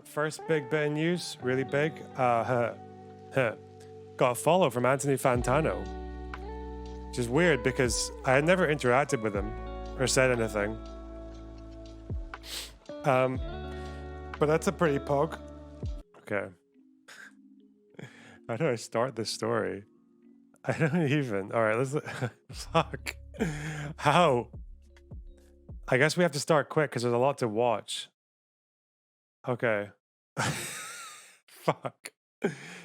First big bit of news, really big. Got a follow from Anthony Fantano, which is weird because I had never interacted with him or said anything. But that's a pretty pog. Okay. How do I start this story? I don't even. All right, let's. Fuck. How? I guess we have to start quick because there's a lot to watch. Okay. Fuck.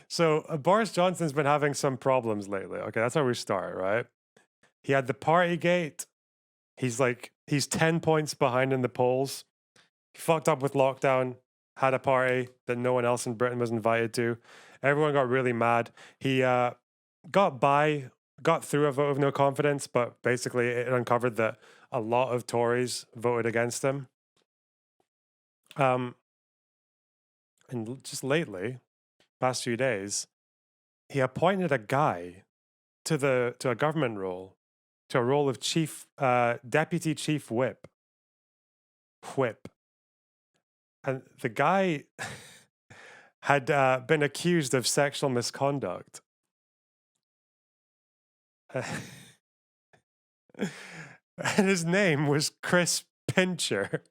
So Boris Johnson's been having some problems lately. Okay, that's how we start, right? He had the Partygate. He's 10 points behind in the polls. He fucked up with lockdown, had a party that no one else in Britain was invited to. Everyone got really mad. He got through a vote of no confidence, but basically it uncovered that a lot of Tories voted against him. And just lately, past few days, he appointed a guy to a government role, to a role of deputy chief whip. And the guy had been accused of sexual misconduct. And his name was Chris Pincher.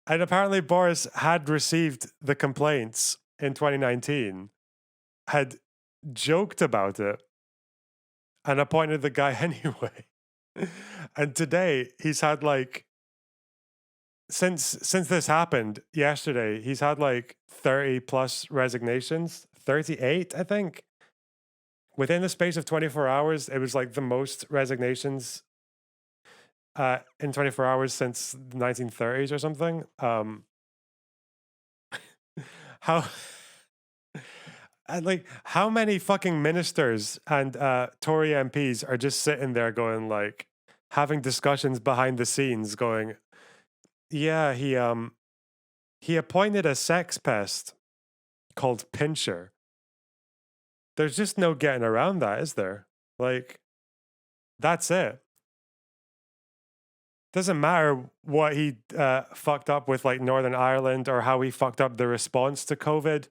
And apparently Boris had received the complaints in 2019, had joked about it, and appointed the guy anyway. And today he's had since this happened yesterday, he's had 30 plus resignations, 38, I think. Within the space of 24 hours, it was the most resignations in 24 hours since the 1930s or something. How many fucking ministers and Tory MPs are just sitting there going having discussions behind the scenes going, yeah, he appointed a sex pest called Pincher. There's just no getting around that, is there? That's it. Doesn't matter what he fucked up with Northern Ireland or how he fucked up the response to COVID.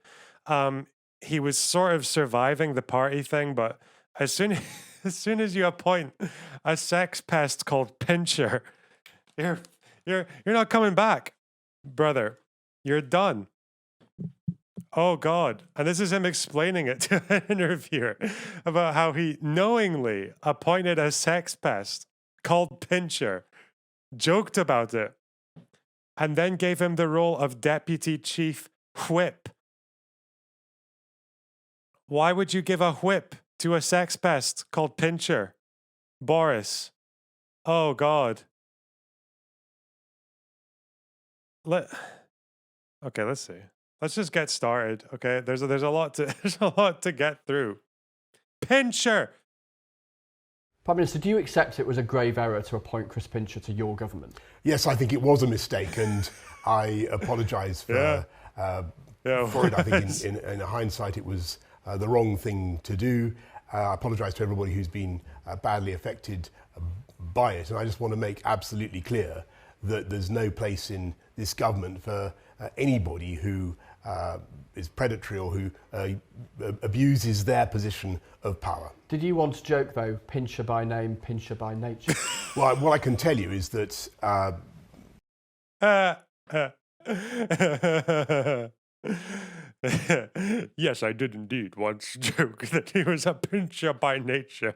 He was sort of surviving the party thing, but as soon as you appoint a sex pest called Pincher, you're not coming back, brother. You're done. Oh God. And this is him explaining it to an interviewer about how he knowingly appointed a sex pest called Pincher, joked about it, and then gave him the role of deputy chief whip. Why would you give a whip to a sex pest called Pincher? Boris. Oh God. Okay, let's see. Let's just get started. Okay, there's a lot to get through. Pincher. Prime Minister, do you accept it was a grave error to appoint Chris Pincher to your government? Yes, I think it was a mistake, and I apologise for it. I think in hindsight, it was the wrong thing to do. I apologise to everybody who's been badly affected by it, and I just want to make absolutely clear that there's no place in this government for anybody who is predatory or who abuses their position of power. Did you want to joke, though, Pincher by name, Pincher by nature? Well, what I can tell you is that... Yes, I did indeed once joke that he was a pincher by nature.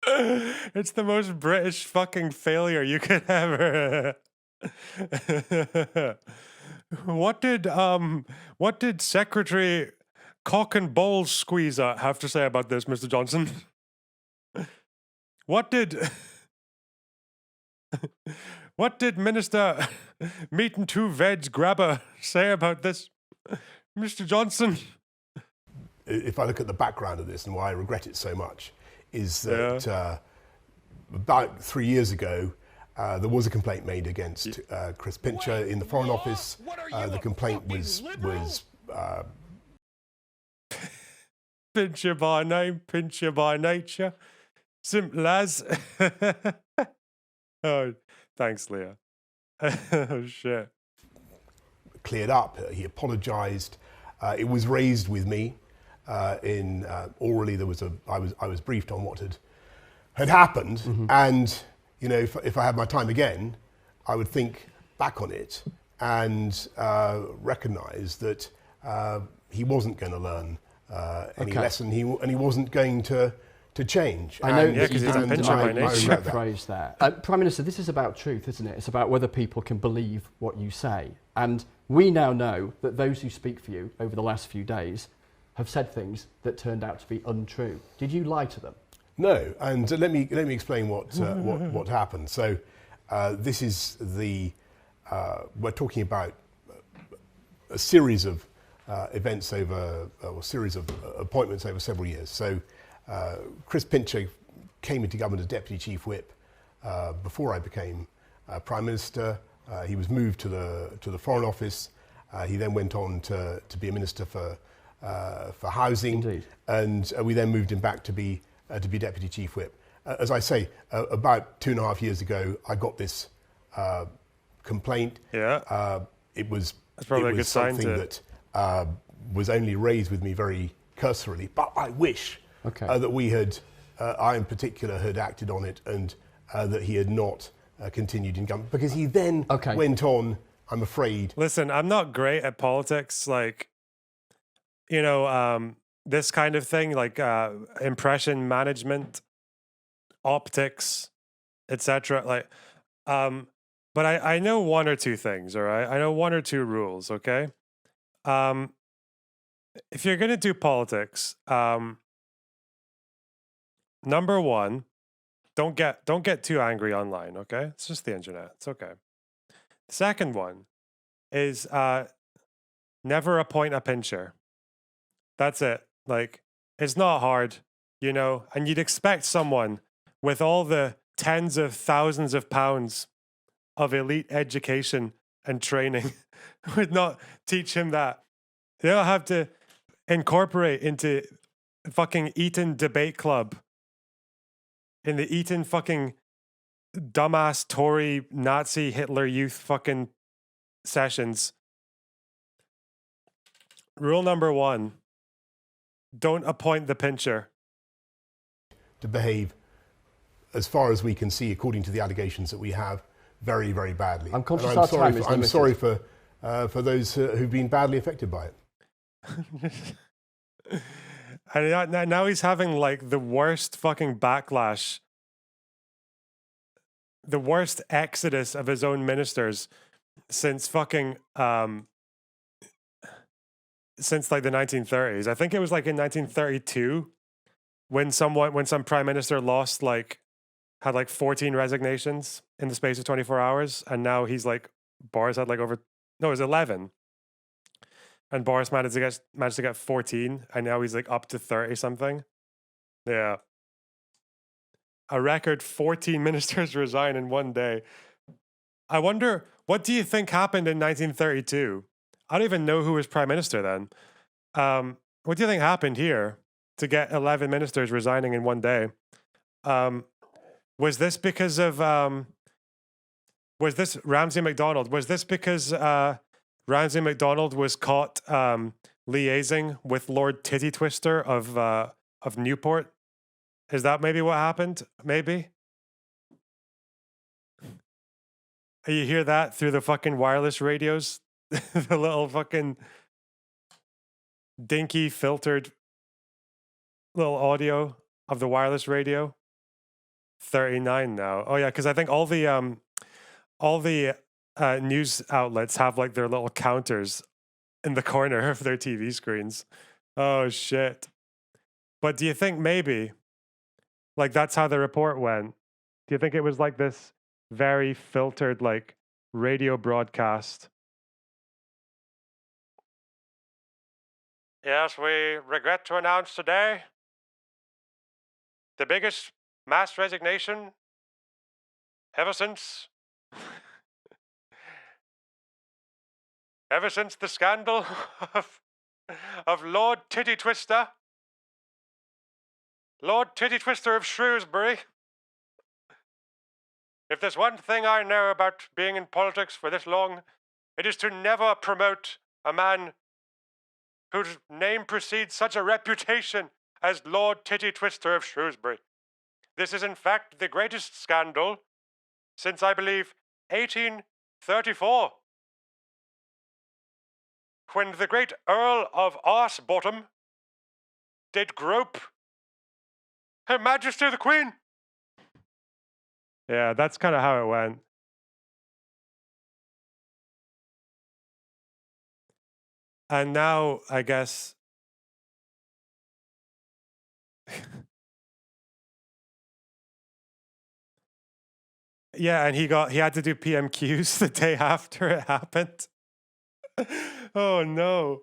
It's the most British fucking failure you could ever... What did Secretary Cock and Balls Squeezer have to say about this, Mr. Johnson? What did Minister Meat and Two Veg Grabber say about this, Mr. Johnson? If I look at the background of this and why I regret it so much, is that about 3 years ago, there was a complaint made against Chris Pincher in the Foreign Office. The complaint was Pincher by name, Pincher by nature. Simple as. Oh, thanks, Leah. Oh shit. Cleared up. He apologised. It was raised with me. Orally, I was briefed on what had happened, and if I had my time again, I would think back on it and recognise that he wasn't going to learn any lesson, and he wasn't going to change. I know Yeah, 'cause he's a pincher by nature. phrase there. Prime Minister, this is about truth, isn't it? It's about whether people can believe what you say. And we now know that those who speak for you over the last few days have said things that turned out to be untrue. Did you lie to them? No, and let me explain what happened. So this is we're talking about a series of events or series of appointments over several years. So Chris Pincher came into government as Deputy Chief Whip before I became Prime Minister. He was moved to the Foreign Office. He then went on to be a Minister for Housing. Indeed. And we then moved him back to be Deputy Chief Whip. As I say, about 2.5 years ago, I got this complaint. Yeah. It was probably a good sign something that was only raised with me very cursorily, but I wish that we had, I in particular, had acted on it, and that he had not continued in government, because he then went on, I'm afraid. Listen, I'm not great at politics, like, this kind of thing, like impression management, optics, etc. Like, but I know one or two things, all right? I know one or two rules, okay? If you're gonna do politics, number one, don't get too angry online, okay? It's just the internet. It's okay. The second one is never appoint a pincher. That's it. Like, it's not hard, and you'd expect someone with all the tens of thousands of pounds of elite education and training would not teach him that. They'll have to incorporate into fucking Eton debate club in the Eton fucking dumbass Tory Nazi Hitler youth fucking sessions. Rule number one, don't appoint the pincher. To behave, as far as we can see, according to the allegations that we have, very, very badly. I'm conscious our time is limited. I'm sorry for those who've been badly affected by it. And now he's having like the worst fucking backlash, the worst exodus of his own ministers since fucking since like the 1930s. I think it was like in 1932 when some prime minister had like 14 resignations in the space of 24 hours, and now he's like, Boris had like it was 11. And Boris managed to get 14, and now he's like up to 30 something. Yeah. A record 14 ministers resign in one day. I wonder, what do you think happened in 1932? I don't even know who was prime minister then. What do you think happened here to get 11 ministers resigning in one day? Was this because of was this Ramsay MacDonald? Was this because Ramsay MacDonald was caught liaising with Lord Titty Twister of Newport? Is that maybe what happened? Maybe? You hear that through the fucking wireless radios? The little fucking dinky filtered little audio of the wireless radio. 39 now. Oh yeah, because I think all the news outlets have like their little counters in the corner of their TV screens. Oh shit. But do you think maybe like that's how the report went? Do you think it was like this very filtered like radio broadcast? Yes, we regret to announce today the biggest mass resignation ever since the scandal of Lord Titty Twister. Lord Titty Twister of Shrewsbury If there's one thing I know about being in politics for this long, it is to never promote a man whose name precedes such a reputation as Lord Titty Twister of Shrewsbury. This is in fact the greatest scandal since, I believe, 1834, when the great Earl of Arsebottom did grope Her Majesty the Queen. Yeah, that's kind of how it went. And now, I guess... yeah, and he had to do PMQs the day after it happened. Oh no.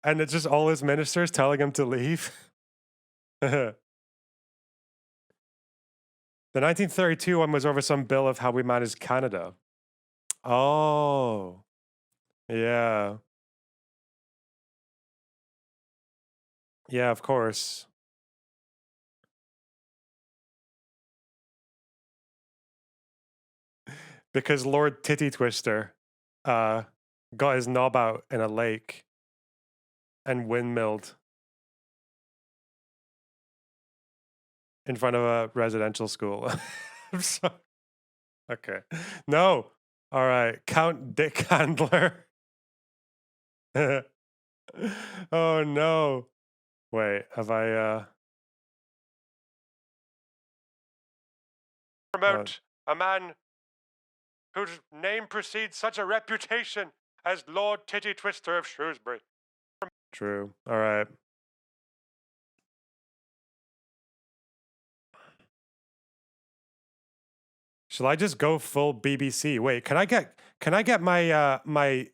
And it's just all his ministers telling him to leave. The 1932 one was over some bill of how we managed Canada. Oh. Yeah. Yeah, of course. Because Lord Titty Twister got his knob out in a lake and windmilled in front of a residential school. I'm sorry. Okay. No. All right. Count Dick Handler. Oh no. Wait, have I promote a man whose name precedes such a reputation as Lord Titty Twister of Shrewsbury. True. All right. Shall I just go full BBC? Wait, can I get my my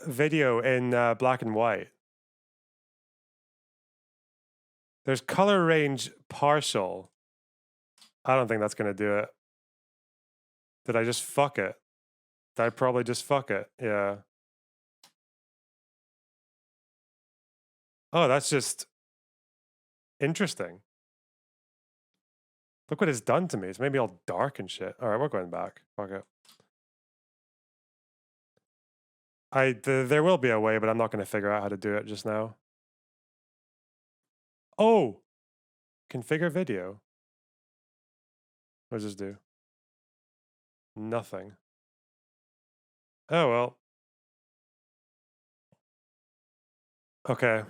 video in black and white? There's color range partial. I don't think that's gonna do it. Did I just fuck it? Did I probably just fuck it? Yeah. Oh, that's just interesting. Look what it's done to me. It's made me all dark and shit. All right, we're going back. Fuck it. There will be a way, but I'm not going to figure out how to do it just now. Oh! Configure video. What does this do? Nothing. Oh, well. Okay.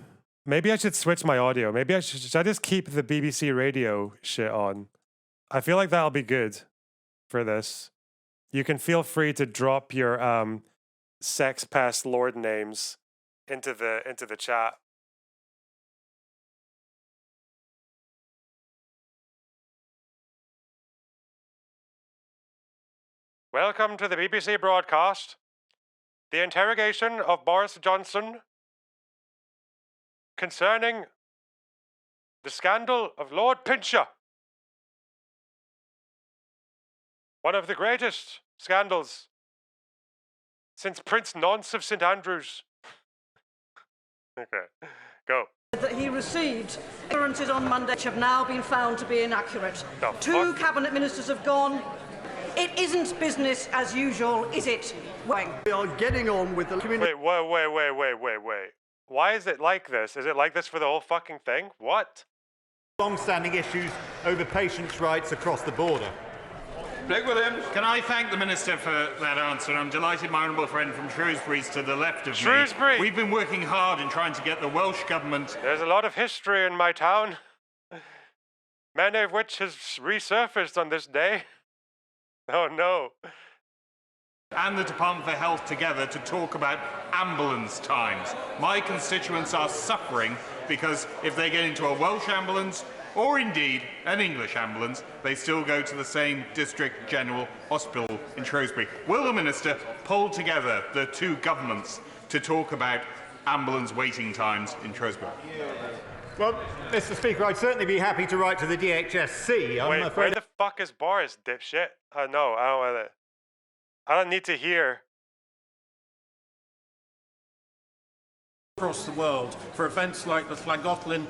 Maybe I should switch my audio. Maybe should I just keep the BBC radio shit on? I feel like that'll be good for this. You can feel free to drop your sex past lord names into the chat. Welcome to the BBC broadcast. The interrogation of Boris Johnson concerning the scandal of Lord Pincher. One of the greatest scandals since Prince Nonce of St Andrews. Okay, go. That he received clearances on Monday which have now been found to be inaccurate. Two cabinet ministers have gone. It isn't business as usual, is it? We are getting on with the community. Wait. Why is it like this? Is it like this for the whole fucking thing? What? Long-standing issues over patients' rights across the border. Nick Williams. Can I thank the Minister for that answer? I'm delighted my honourable friend from Shrewsbury's to the left of Shrewsbury. me. We've been working hard in trying to get the Welsh Government... There's a lot of history in my town, many of which has resurfaced on this day. Oh no. And the Department for Health together to talk about ambulance times. My constituents are suffering because if they get into a Welsh ambulance, or indeed an English ambulance, they still go to the same District General Hospital in Shrewsbury. Will the Minister pull together the two governments to talk about ambulance waiting times in Shrewsbury? Well, Mr. Speaker, I'd certainly be happy to write to the DHSC. Wait, where the fuck is Boris, dipshit? No, I don't need to hear. Across the world for events like the Flagothlin.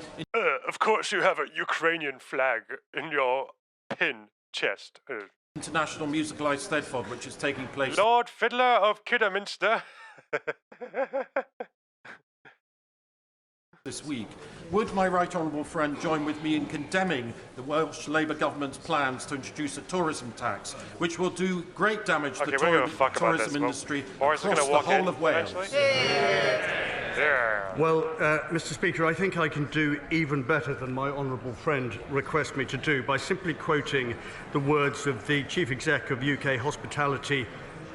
Of course you have a Ukrainian flag in your pin chest. international musical Eisteddfod, which is taking place. Lord Fiddler of Kidderminster. This week. Would my right honourable friend join with me in condemning the Welsh Labour government's plans to introduce a tourism tax, which will do great damage to the tourism industry across the whole of Wales? Well, Mr. Speaker, I think I can do even better than my honourable friend requests me to do by simply quoting the words of the Chief Exec of UK Hospitality,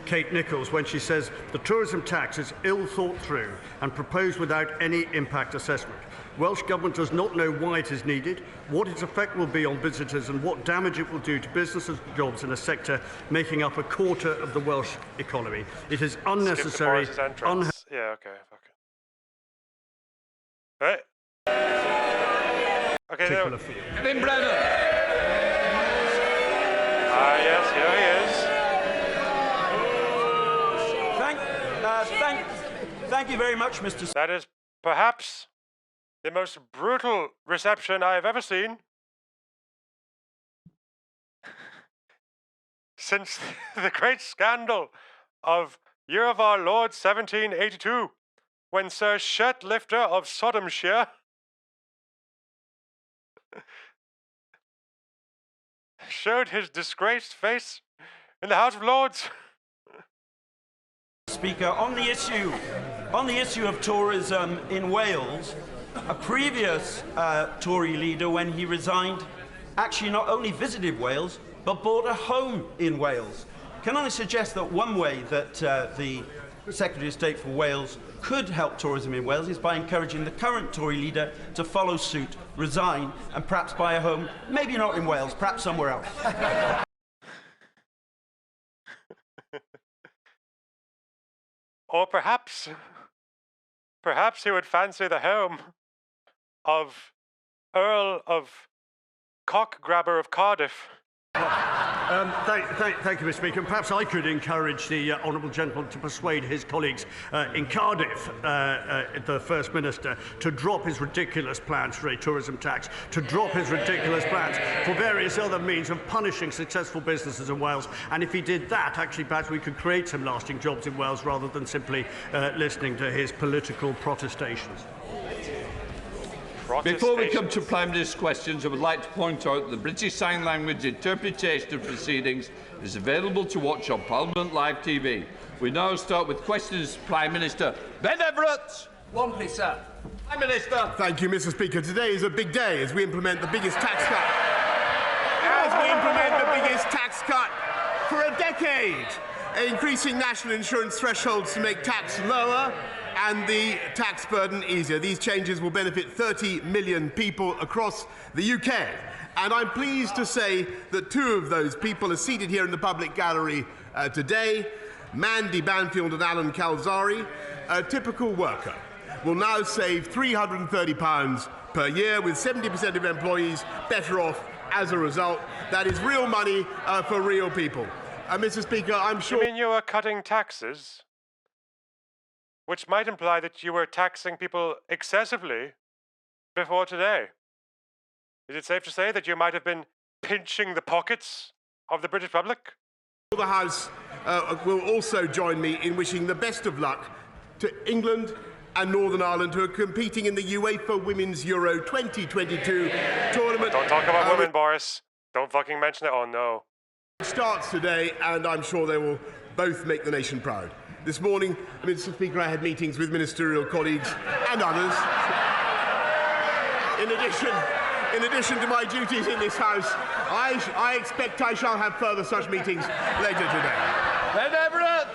Kate Nichols, when she says the tourism tax is ill thought through and proposed without any impact assessment. Welsh Government does not know why it is needed, what its effect will be on visitors and what damage it will do to businesses and jobs in a sector making up a quarter of the Welsh economy. It is unnecessary. Yeah, okay, fuck it. Right. Okay, now. Lynn Brennan. Yes, here he is. Thank you very much, Mr. That is perhaps the most brutal reception I have ever seen since the great scandal of Year of Our Lord 1782, when Sir Shirtlifter of Sodomshire showed his disgraced face in the House of Lords. Speaker, on the issue of tourism in Wales, a previous Tory leader, when he resigned, actually not only visited Wales, but bought a home in Wales. Can I suggest that one way that the Secretary of State for Wales could help tourism in Wales is by encouraging the current Tory leader to follow suit, resign, and perhaps buy a home, maybe not in Wales, perhaps somewhere else. Or perhaps he would fancy the home of Earl of Cockgrabber of Cardiff. Thank you, Mr. Speaker. And perhaps I could encourage the honourable gentleman to persuade his colleagues in Cardiff, the First Minister, to drop his ridiculous plans for a tourism tax, to drop his ridiculous plans for various other means of punishing successful businesses in Wales. And if he did that, actually, perhaps we could create some lasting jobs in Wales rather than simply listening to his political protestations. Before we come to Prime Minister's questions, I would like to point out that the British Sign Language interpretation of proceedings is available to watch on Parliament Live TV. We now start with questions. Prime Minister Ben Everett. One, please, sir. Prime Minister. Thank you, Mr. Speaker. Today is a big day as we implement the biggest tax cut. As we implement the biggest tax cut for a decade, increasing national insurance thresholds to make tax lower and the tax burden easier. These changes will benefit 30 million people across the UK. And I'm pleased to say that two of those people are seated here in the public gallery today. Mandy Banfield and Alan Calzari, a typical worker, will now save £330 per year, with 70% of employees better off as a result. That is real money for real people. Mr. Speaker, I'm sure... You mean you are cutting taxes? Which might imply that you were taxing people excessively before today. Is it safe to say that you might have been pinching the pockets of the British public? The House will also join me in wishing the best of luck to England and Northern Ireland, who are competing in the UEFA Women's Euro 2022 tournament. Don't talk about women, Boris. Don't fucking mention it. Oh, no. It starts today, and I'm sure they will both make the nation proud. This morning, Mr. Speaker, I had meetings with ministerial colleagues and others. In addition to my duties in this House, I expect I shall have further such meetings later today. Ben Everett.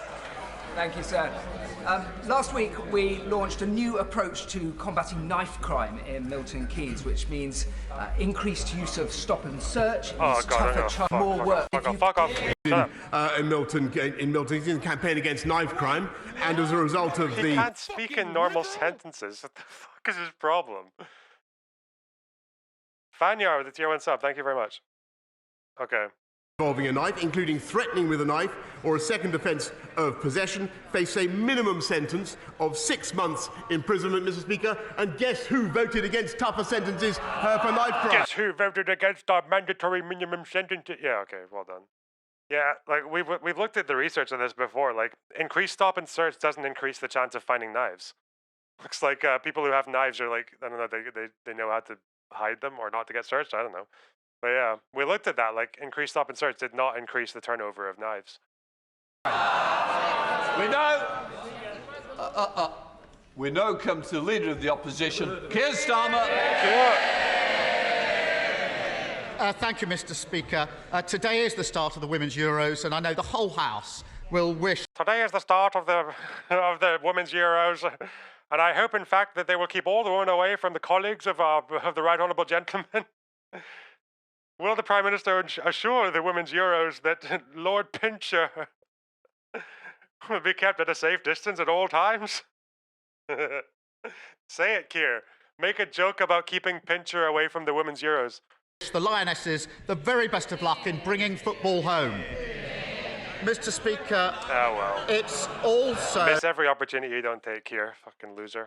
Thank you, sir. Last week, we launched a new approach to combating knife crime in Milton Keynes, which means increased use of stop and search, more work. Fuck off. In Milton Keynes, a campaign against knife crime, and as a result of He can't speak in normal sentences. What the fuck is his problem? Fanyar with the tier 1 sub. Thank you very much. Okay. Involving a knife, including threatening with a knife or a second offence of possession, face a minimum sentence of 6 months imprisonment, Mr. Speaker. And guess who voted against tougher sentences for knife crime? Guess who voted against our mandatory minimum sentence? Yeah, okay, well done. Yeah, like we've looked at the research on this before. Like, increased stop and search doesn't increase the chance of finding knives. Looks like people who have knives are like, I don't know, they know how to hide them or not to get searched. I don't know. But yeah, we looked at that. Like, increased stop and search did not increase the turnover of knives. We now come to the Leader of the Opposition, Keir Starmer. Thank you, Mr. Speaker. Today is the start of the Women's Euros, and I know the whole House will wish... Today is the start of the Women's Euros, and I hope, in fact, that they will keep all the women away from the colleagues of the Right Honourable Gentleman. Will the Prime Minister assure the Women's Euros that Lord Pincher will be kept at a safe distance at all times? Say it, Keir. Make a joke about keeping Pincher away from the Women's Euros. The Lionesses the very best of luck in bringing football home. Mr. Speaker, it's also... Miss every opportunity you don't take, Keir. Fucking loser.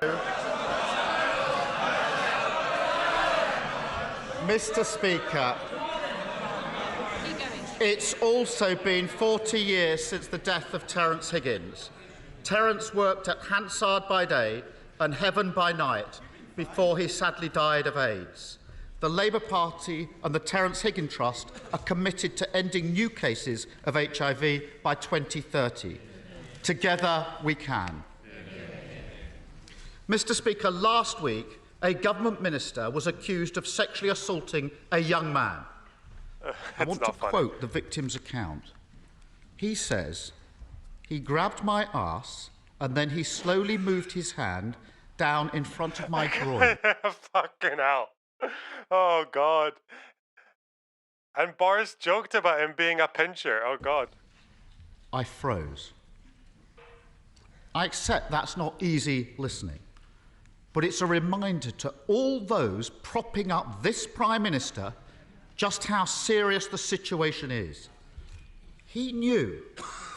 Mr. Speaker, it's also been 40 years since the death of Terence Higgins. Terence worked at Hansard by day and Heaven by night before he sadly died of AIDS. The Labour Party and the Terence Higgins Trust are committed to ending new cases of HIV by 2030. Together we can. Mr. Speaker, last week a government minister was accused of sexually assaulting a young man. I want to quote the victim's account. He says, "He grabbed my arse and then he slowly moved his hand down in front of my groin." Fucking hell. Oh, God. And Boris joked about him being a pincher. Oh, God. I froze. I accept that's not easy listening, but it's a reminder to all those propping up this Prime Minister just how serious the situation is. He knew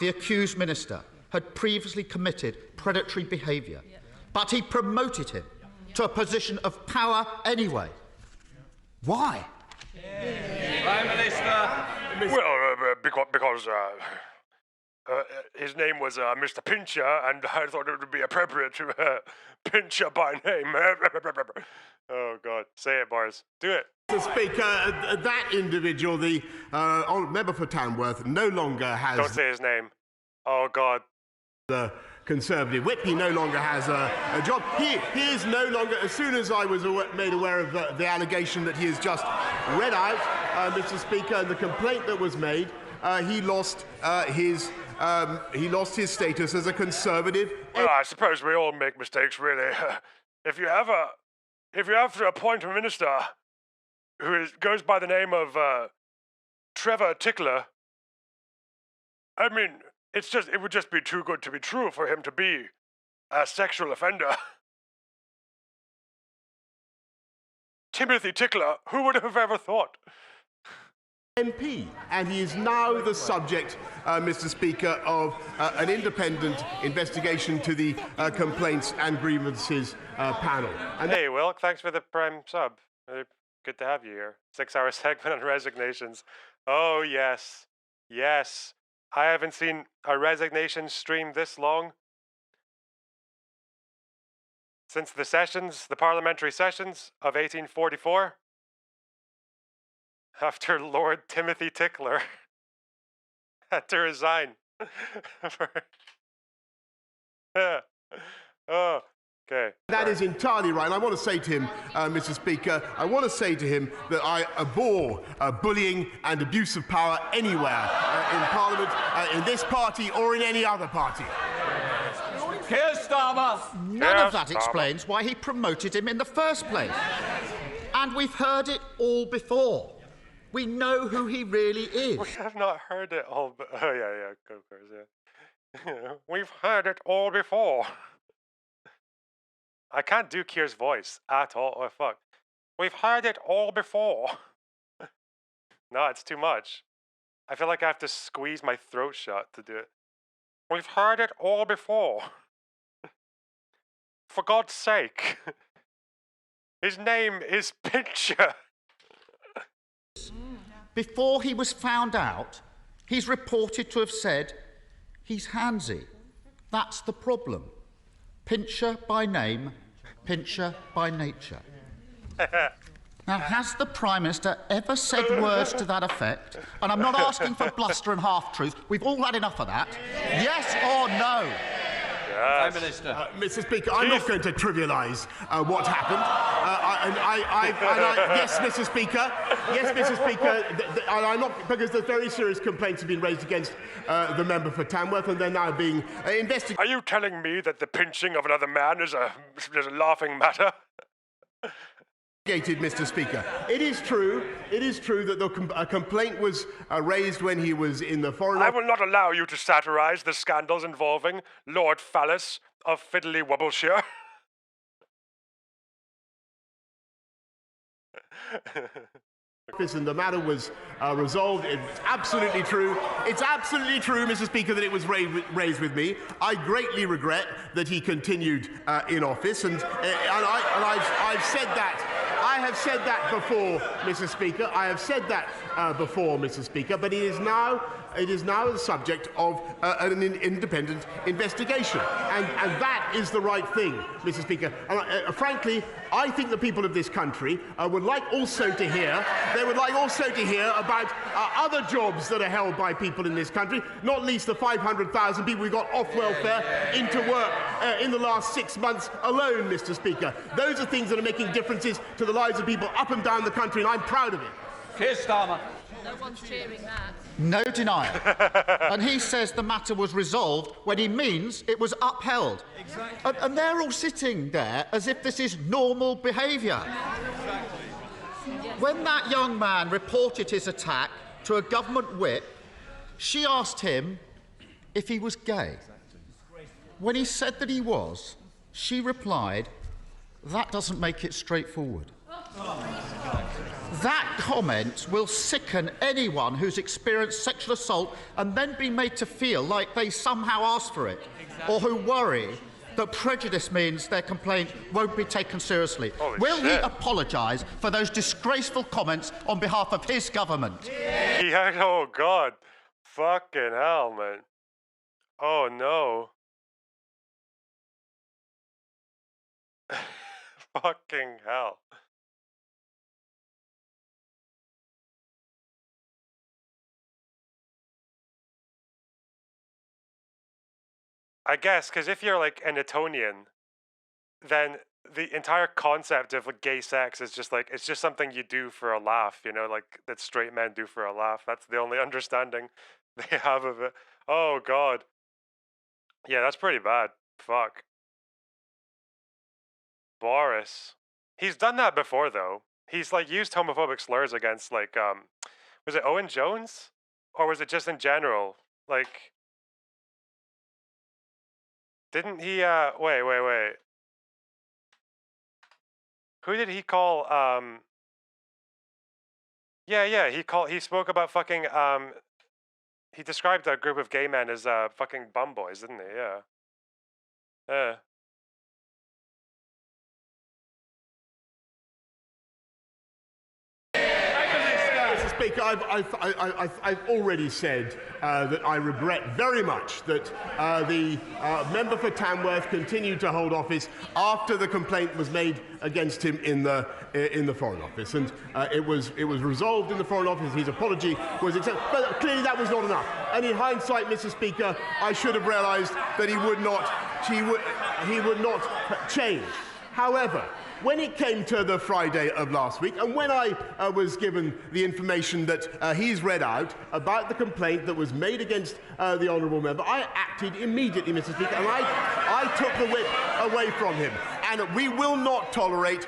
the accused minister had previously committed predatory behaviour, but he promoted him to a position of power anyway. Why? Prime Minister. Well, because his name was Mr. Pincher, and I thought it would be appropriate to Pincher by name. Oh, God. Say it, Boris. Do it. Mr. Speaker, that individual, the member for Tamworth, no longer has... Don't say his name. Oh, God. The Conservative whip. He no longer has a job. He is no longer, as soon as I was made aware of the allegation that he has just read out, Mr. Speaker, and the complaint that was made, he lost his status as a Conservative. Well, I suppose we all make mistakes, really. If you have to appoint a minister who goes by the name of Trevor Tickler, I mean, it would just be too good to be true for him to be a sexual offender. Timothy Tickler, who would have ever thought? MP, and he is now the subject, Mr. Speaker, of an independent investigation to the Complaints and Grievances panel. And hey, Wilk, thanks for the prime sub. Good to have you here. 6-hour segment on resignations. Oh, yes. Yes. I haven't seen a resignation stream this long since the parliamentary sessions of 1844. After Lord Timothy Tickler had to resign. Oh, okay. That is entirely right. And I want to say to him, Mr. Speaker, I want to say to him that I abhor bullying and abuse of power anywhere in Parliament, in this party or in any other party. Keir Starmer. None of that explains why he promoted him in the first place. And we've heard it all before. We know who he really is. We have not heard it all, but oh yeah, of course, yeah. We've heard it all before. I can't do Keir's voice at all. Oh fuck. We've heard it all before. No, it's too much. I feel like I have to squeeze my throat shut to do it. We've heard it all before. For God's sake. His name is Pincher. Before he was found out, He's reported to have said he's handsy. That's the problem. Pincher by name, pincher by nature. Now, has the Prime Minister ever said words to that effect? And I'm not asking for bluster and half-truth. We've all had enough of that. Yes or no? Prime Minister. Mr. Speaker, I'm not going to trivialise what happened. Yes, Mr. Speaker. Yes, Mr. Speaker. And I'm not, because there's very serious complaints have been raised against the member for Tamworth, and they're now being investigated. Are you telling me that the pinching of another man is a laughing matter? Mr. Speaker. It is true that a complaint was raised when he was in the Foreign Office. I will not allow you to satirise the scandals involving Lord Phallus of Fiddly Wobbleshire. And the matter was resolved. It's absolutely true. It's absolutely true, Mr. Speaker, that it was raised with me. I greatly regret that he continued in office, and I've said that. I have said that before, Mr. Speaker. I have said that before, Mr. Speaker. But it is now the subject of an independent investigation, and that is the right thing, Mr. Speaker. And frankly, I think the people of this country would like also to hear. They would like also to hear about other jobs that are held by people in this country, not least the 500,000 people who got off welfare into work in the last 6 months alone, Mr. Speaker. Those are things that are making differences to the lives of people up and down the country, and I'm proud of it. Here's Starmer. No one's cheering that. No denial. And he says the matter was resolved when he means it was upheld. Exactly. And they're all sitting there as if this is normal behaviour. Exactly. When that young man reported his attack to a government whip, she asked him if he was gay. When he said that he was, she replied, "That doesn't make it straightforward." That comment will sicken anyone who's experienced sexual assault and then be made to feel like they somehow asked for it, or who worry that prejudice means their complaint won't be taken seriously. Will he apologise for those disgraceful comments on behalf of his government? Yeah, oh God. Fucking hell, man. Oh no. Fucking hell. I guess, because if you're like an Etonian, then the entire concept of like gay sex is just like, it's just something you do for a laugh, you know, like that straight men do for a laugh. That's the only understanding they have of it. Oh God. Yeah, that's pretty bad. Fuck. Boris. He's done that before though. He's like used homophobic slurs against like, was it Owen Jones? Or was it just in general? Like, didn't he, wait. Who did he call, he spoke about fucking, he described a group of gay men as, fucking bum boys, didn't he? Yeah. Yeah. Speaker, I've already said that I regret very much that the member for Tamworth continued to hold office after the complaint was made against him in the Foreign Office, and it was resolved in the Foreign Office. His apology was accepted, but clearly that was not enough. And in hindsight, Mr. Speaker, I should have realised that he would not change. However, when it came to the Friday of last week, and when I was given the information that he's read out about the complaint that was made against the honourable member, I acted immediately, Mr. Speaker, and I took the whip away from him. And we will not tolerate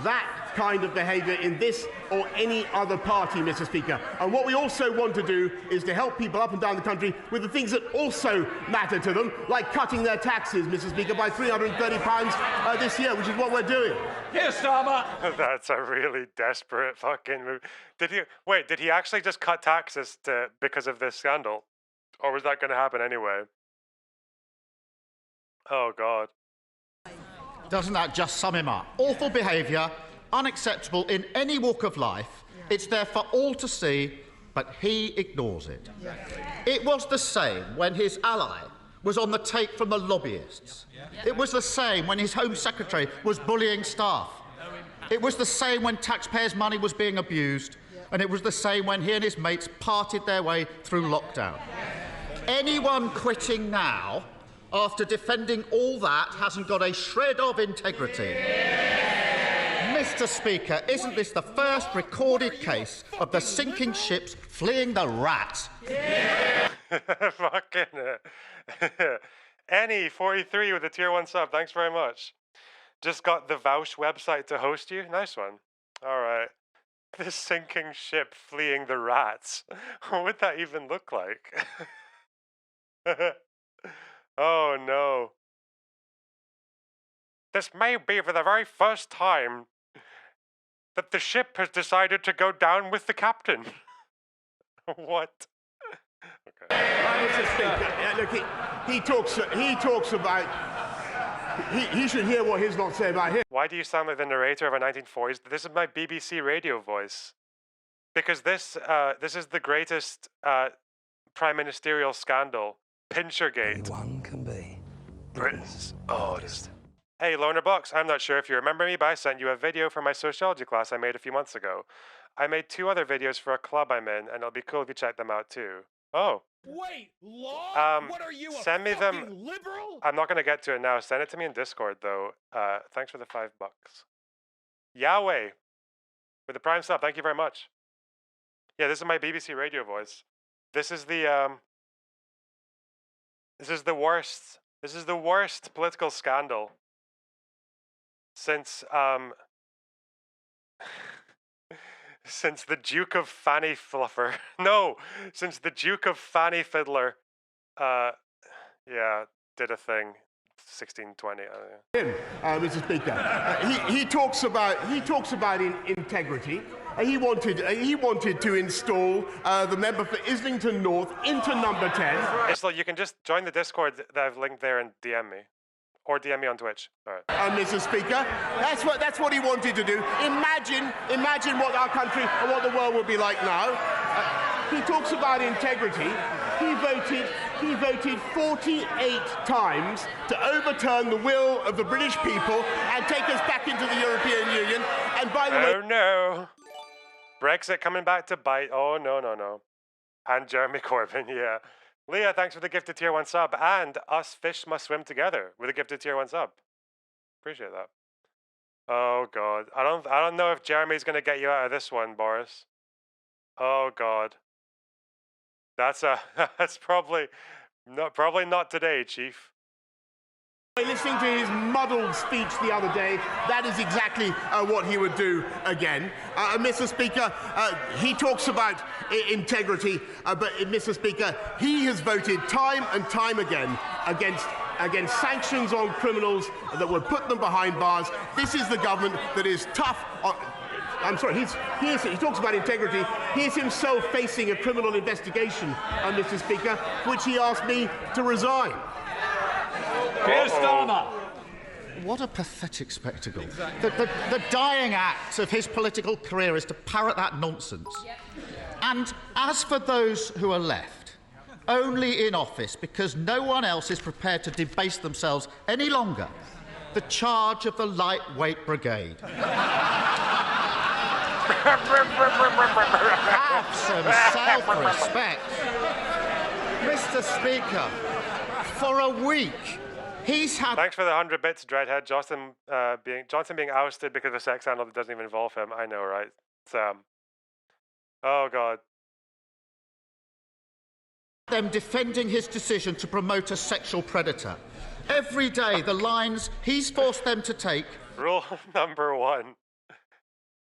that kind of behaviour in this or any other party, Mr. Speaker. And what we also want to do is to help people up and down the country with the things that also matter to them, like cutting their taxes, Mr. Speaker, by £330 this year, which is what we're doing. Here's Starmer. That's a really desperate fucking move. Did he actually just cut taxes because of this scandal? Or was that going to happen anyway? Oh, God. Doesn't that just sum him up? Awful behaviour, unacceptable in any walk of life. It's there for all to see, but he ignores it. It was the same when his ally was on the take from the lobbyists. It was the same when his Home Secretary was bullying staff. It was the same when taxpayers' money was being abused, and it was the same when he and his mates parted their way through lockdown. Anyone quitting now, after defending all that, hasn't got a shred of integrity. Mr. Speaker, isn't this the first recorded case of the sinking ships fleeing the rat? Fucking Annie 43 with a tier 1 sub. Thanks very much. Just got the Vouch website to host you. Nice one. All right. The sinking ship fleeing the rats. What would that even look like? Oh no. This may be for the very first time that the ship has decided to go down with the captain. What? Okay. Mr. Speaker, look, he talks about. He should hear what he's not saying about him. Why do you sound like the narrator of a 1940s? This is my BBC radio voice. Because this is the greatest prime ministerial scandal, Pinchergate. One can be Britain's oldest. Hey, Loner Box, I'm not sure if you remember me, but I sent you a video from my sociology class I made a few months ago. I made 2 other videos for a club I'm in, and it'll be cool if you check them out too. Oh. Wait, law? What are you, send me them. Liberal? I'm not going to get to it now. Send it to me in Discord, though. Thanks for the $5. Yahweh, with the Prime sub, thank you very much. Yeah, this is my BBC radio voice. This is the worst. This is the worst political scandal since since the Duke of Fanny Fluffer. No, since the Duke of Fanny Fiddler yeah, did a thing 1620. Mr. Speaker, he talks about integrity. He wanted to install the member for Islington North into number 10. So you can just join the Discord that I've linked there and DM me. Or DM me on Twitch. All right. Mr. Speaker, that's what he wanted to do. Imagine what our country and what the world would be like now. He talks about integrity. He voted 48 times to overturn the will of the British people and take us back into the European Union. And by the way... Oh no. Brexit coming back to bite. Oh no. And Jeremy Corbyn, yeah. Leah, thanks for the gifted tier 1 sub, and us fish must swim together with a gifted tier 1 sub. Appreciate that. Oh god, I don't know if Jeremy's gonna get you out of this one, Boris. Oh god, that's probably not today, Chief. Listening to his muddled speech the other day, that is exactly what he would do again. Mr. Speaker, he talks about integrity, but Mr. Speaker, he has voted time and time again against sanctions on criminals that would put them behind bars. This is the government that is tough on... I'm sorry, he talks about integrity. He is himself facing a criminal investigation, Mr. Speaker, which he asked me to resign. Here's Starmer. What a pathetic spectacle. The dying act of his political career is to parrot that nonsense. And as for those who are left, only in office because no one else is prepared to debase themselves any longer, the charge of the lightweight brigade. Have some self-respect. Mr. Speaker, for a week, he's had... Thanks for the 100 bits, Dreadhead. Johnson being ousted because of a sex scandal that doesn't even involve him. I know, right? Oh, God. Them defending his decision to promote a sexual predator. Every day, the lines he's forced them to take... Rule number 1.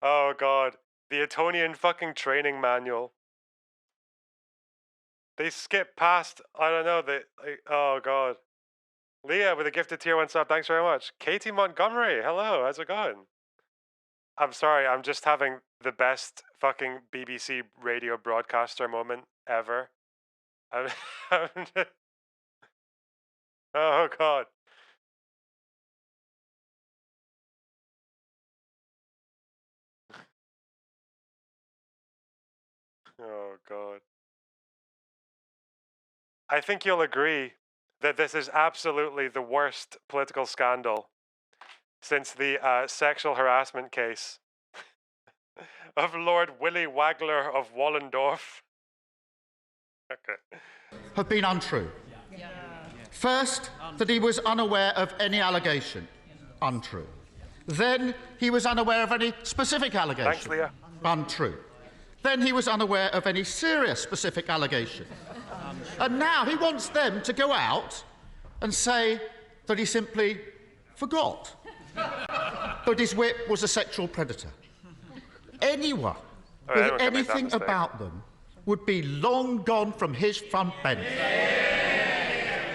Oh, God. The Etonian fucking training manual. They skip past, I don't know, oh, God. Leah with a gifted tier 1 sub, thanks very much. Katie Montgomery, hello, how's it going? I'm sorry, I'm just having the best fucking BBC radio broadcaster moment ever. Oh, God. Oh, God. I think you'll agree that this is absolutely the worst political scandal since the sexual harassment case of Lord Willy Wagler of Wallendorf. Okay. Have been untrue. First, that he was unaware of any allegation. Untrue. Then he was unaware of any specific allegation. Thanks, Leah. Untrue. Then he was unaware of any serious specific allegation. And now he wants them to go out and say that he simply forgot that his whip was a sexual predator. Anyone with anything about them would be long gone from his front bench.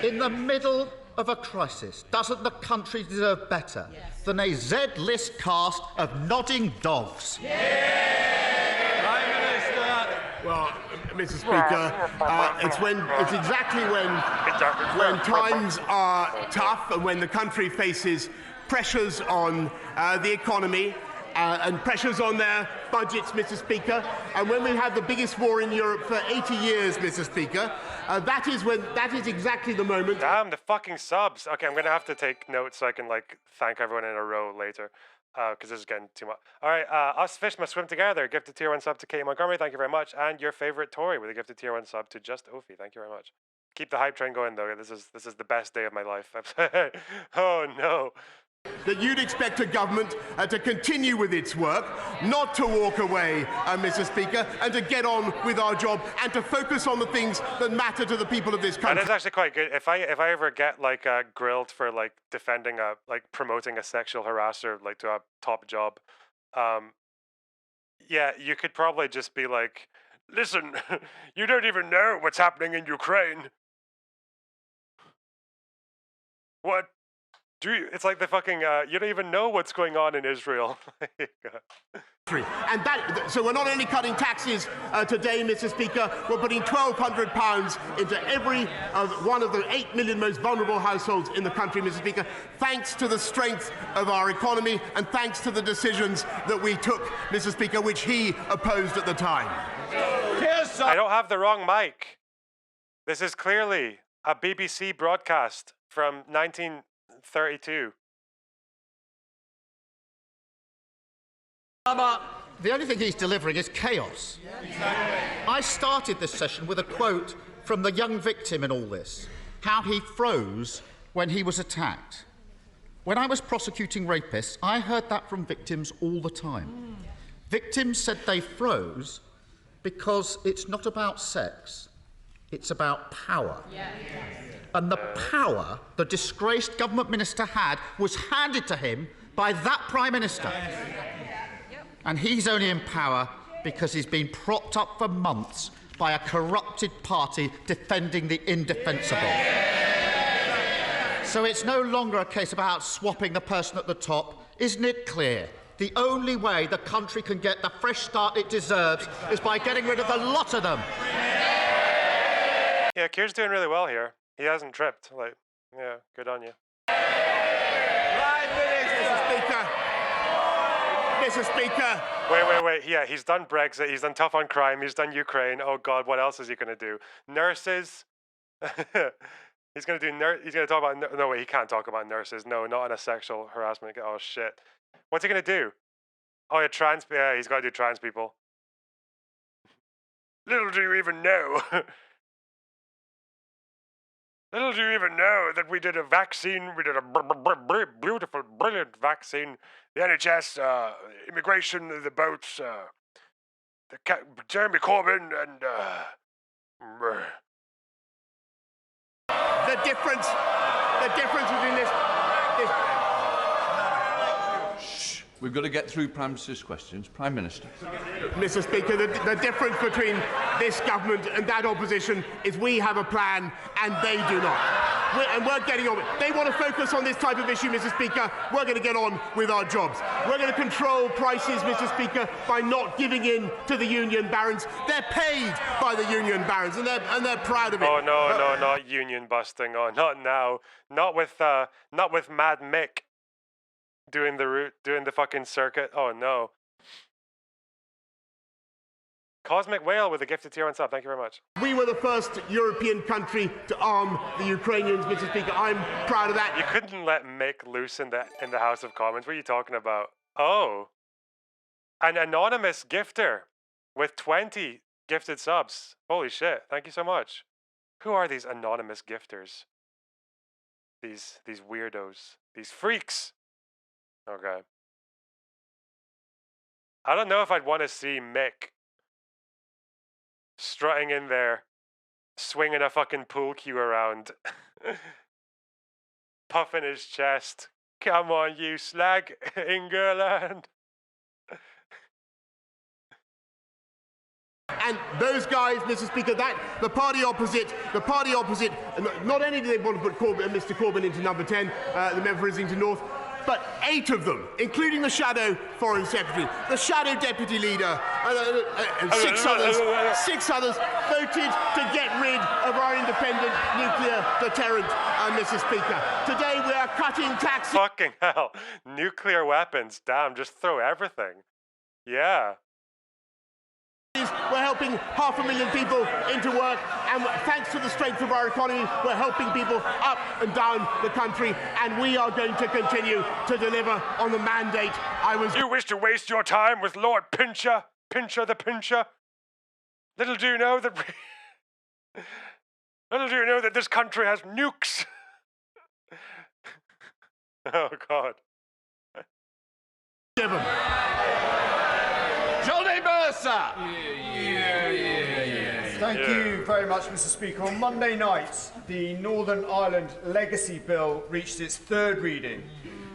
In the middle of a crisis, doesn't the country deserve better than a Z-list cast of nodding dogs? Prime Minister. Well, Mr. Speaker, it's exactly when times are tough and when the country faces pressures on the economy and pressures on their budgets, Mr. Speaker, and when we have the biggest war in Europe for 80 years, Mr. Speaker, that is exactly the moment. Damn, the fucking subs. Okay, I'm going to have to take notes so I can, like, thank everyone in a row later, because this is getting too much. All right, Us Fish Must Swim Together. Gifted tier 1 sub to Katie Montgomery. Thank you very much. And your favorite Tory with a gifted tier 1 sub to Just Ophi. Thank you very much. Keep the hype train going, though. This is the best day of my life. Oh, no. That you'd expect a government to continue with its work, not to walk away, Mr. Speaker, and to get on with our job and to focus on the things that matter to the people of this country. That is actually quite good. If I ever get like grilled for like defending promoting a sexual harasser like to a top job, yeah, you could probably just be like, listen, you don't even know what's happening in Ukraine. What? It's like the fucking, you don't even know what's going on in Israel. And so we're not only cutting taxes today, Mr. Speaker, we're putting £1,200 into every one of the 8 million most vulnerable households in the country, Mr. Speaker, thanks to the strength of our economy and thanks to the decisions that we took, Mr. Speaker, which he opposed at the time. I don't have the wrong mic. This is clearly a BBC broadcast from 1932. The only thing he's delivering is chaos. I started this session with a quote from the young victim in all this, how he froze when he was attacked. When I was prosecuting rapists, I heard that from victims all the time. Victims said they froze because it's not about sex, it's about power. And the power the disgraced government minister had was handed to him by that Prime Minister. And he's only in power because he's been propped up for months by a corrupted party defending the indefensible. So it's no longer a case about swapping the person at the top. Isn't it clear? The only way the country can get the fresh start it deserves is by getting rid of the lot of them. Yeah, Keir's doing really well here. He hasn't tripped. Like, yeah, good on you. Mr. Speaker. Wait. Yeah, he's done Brexit. He's done tough on crime. He's done Ukraine. Oh God, what else is he gonna do? Nurses. He's gonna talk about. No, wait, he can't talk about nurses. No, not on a sexual harassment. Oh shit. What's he gonna do? Oh yeah, trans. Yeah, he's got to do trans people. Little do you even know. Little do you even know that we did a vaccine. We did a beautiful, brilliant vaccine. The NHS, immigration, the boats, Jeremy Corbyn, and the difference between this. Shh. We've got to get through Prime Minister's questions. Prime Minister. Mr. Speaker, the difference between this government and that opposition is we have a plan and they do not. We're getting on. They want to focus on this type of issue, Mr. Speaker. We're going to get on with our jobs. We're going to control prices, Mr. Speaker, by not giving in to the union barons. They're paid by the union barons, and they're proud of it. Oh no, not union busting. Oh, not now. Not with Mad Mick doing the fucking circuit. Oh no. Cosmic Whale with a gifted tier on sub. Thank you very much. We were the first European country to arm the Ukrainians, Mr. Speaker. I'm proud of that. You couldn't let Mick loose in the House of Commons. What are you talking about? Oh. An anonymous gifter with 20 gifted subs. Holy shit. Thank you so much. Who are these anonymous gifters? These weirdos. These freaks. Okay. I don't know if I'd want to see Mick strutting in there, swinging a fucking pool cue around, puffing his chest. Come on, you slag, England. And those guys, Mr. Speaker, the party opposite, not only do they want to put Mr. Corbyn into number 10, the member for Islington North, but 8 of them, including the shadow foreign secretary, the shadow deputy leader, and 6 others, voted to get rid of our independent nuclear deterrent, Mr. Speaker. Today we are cutting taxes. Fucking hell. Nuclear weapons. Damn, just throw everything. Yeah. We're helping 500,000 people into work, and thanks to the strength of our economy, we're helping people up and down the country, and we are going to continue to deliver on the mandate You wish to waste your time with Lord Pincher the Pincher? Little do you know that this country has nukes. Oh, God. Johnny Mercer! Thank you very much, Mr. Speaker. On Monday night, the Northern Ireland Legacy Bill reached its 3rd reading.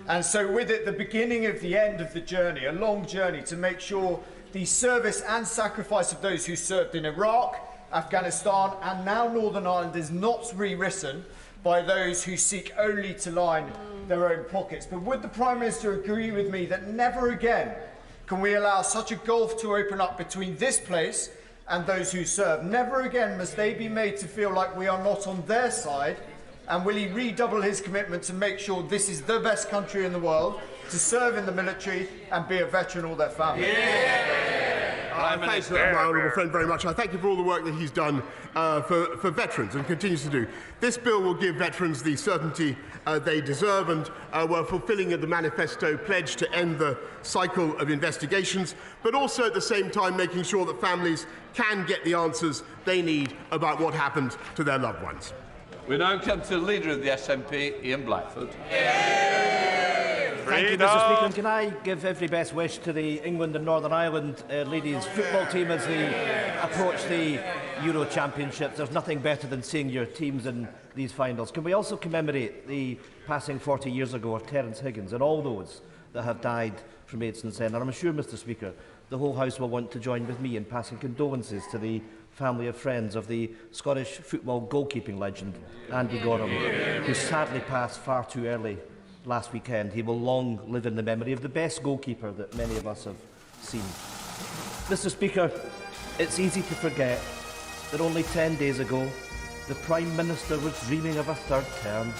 And so with it, the beginning of the end of the journey, a long journey to make sure the service and sacrifice of those who served in Iraq, Afghanistan, and now Northern Ireland is not rewritten by those who seek only to line their own pockets. But would the Prime Minister agree with me that never again can we allow such a gulf to open up between this place and those who serve? Never again must they be made to feel like we are not on their side. And will he redouble his commitment to make sure this is the best country in the world, to serve in the military and be a veteran or their family? Thanks to my honourable friend very much. I thank you for all the work that he's done for veterans and continues to do. This bill will give veterans the certainty they deserve, and we're fulfilling the manifesto pledge to end the cycle of investigations, but also at the same time making sure that families can get the answers they need about what happened to their loved ones. We now come to the leader of the SNP, Ian Blackford. Thank you, Mr. Speaker. And can I give every best wish to the England and Northern Ireland ladies football team as they approach the Euro Championships. There's nothing better than seeing your teams in these finals. Can we also commemorate the passing 40 years ago of Terence Higgins and all those that have died from AIDS since then? And I'm sure, Mr. Speaker, the whole House will want to join with me in passing condolences to the family of friends of the Scottish football goalkeeping legend Andy Gorham, who sadly passed far too early last weekend. He will long live in the memory of the best goalkeeper that many of us have seen. Mr. Speaker, it's easy to forget that only 10 days ago the Prime Minister was dreaming of a 3rd term.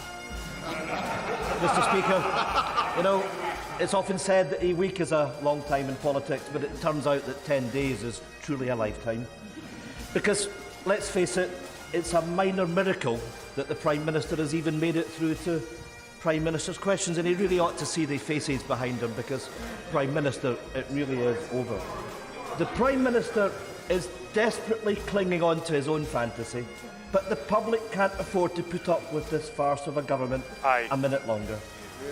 Mr. Speaker, you know, it's often said that a week is a long time in politics, but it turns out that 10 days is truly a lifetime. Because, let's face it, it's a minor miracle that the Prime Minister has even made it through to Prime Minister's questions, and he really ought to see the faces behind him, because, Prime Minister, it really is over. The Prime Minister is desperately clinging on to his own fantasy, but the public can't afford to put up with this farce of a government a minute longer.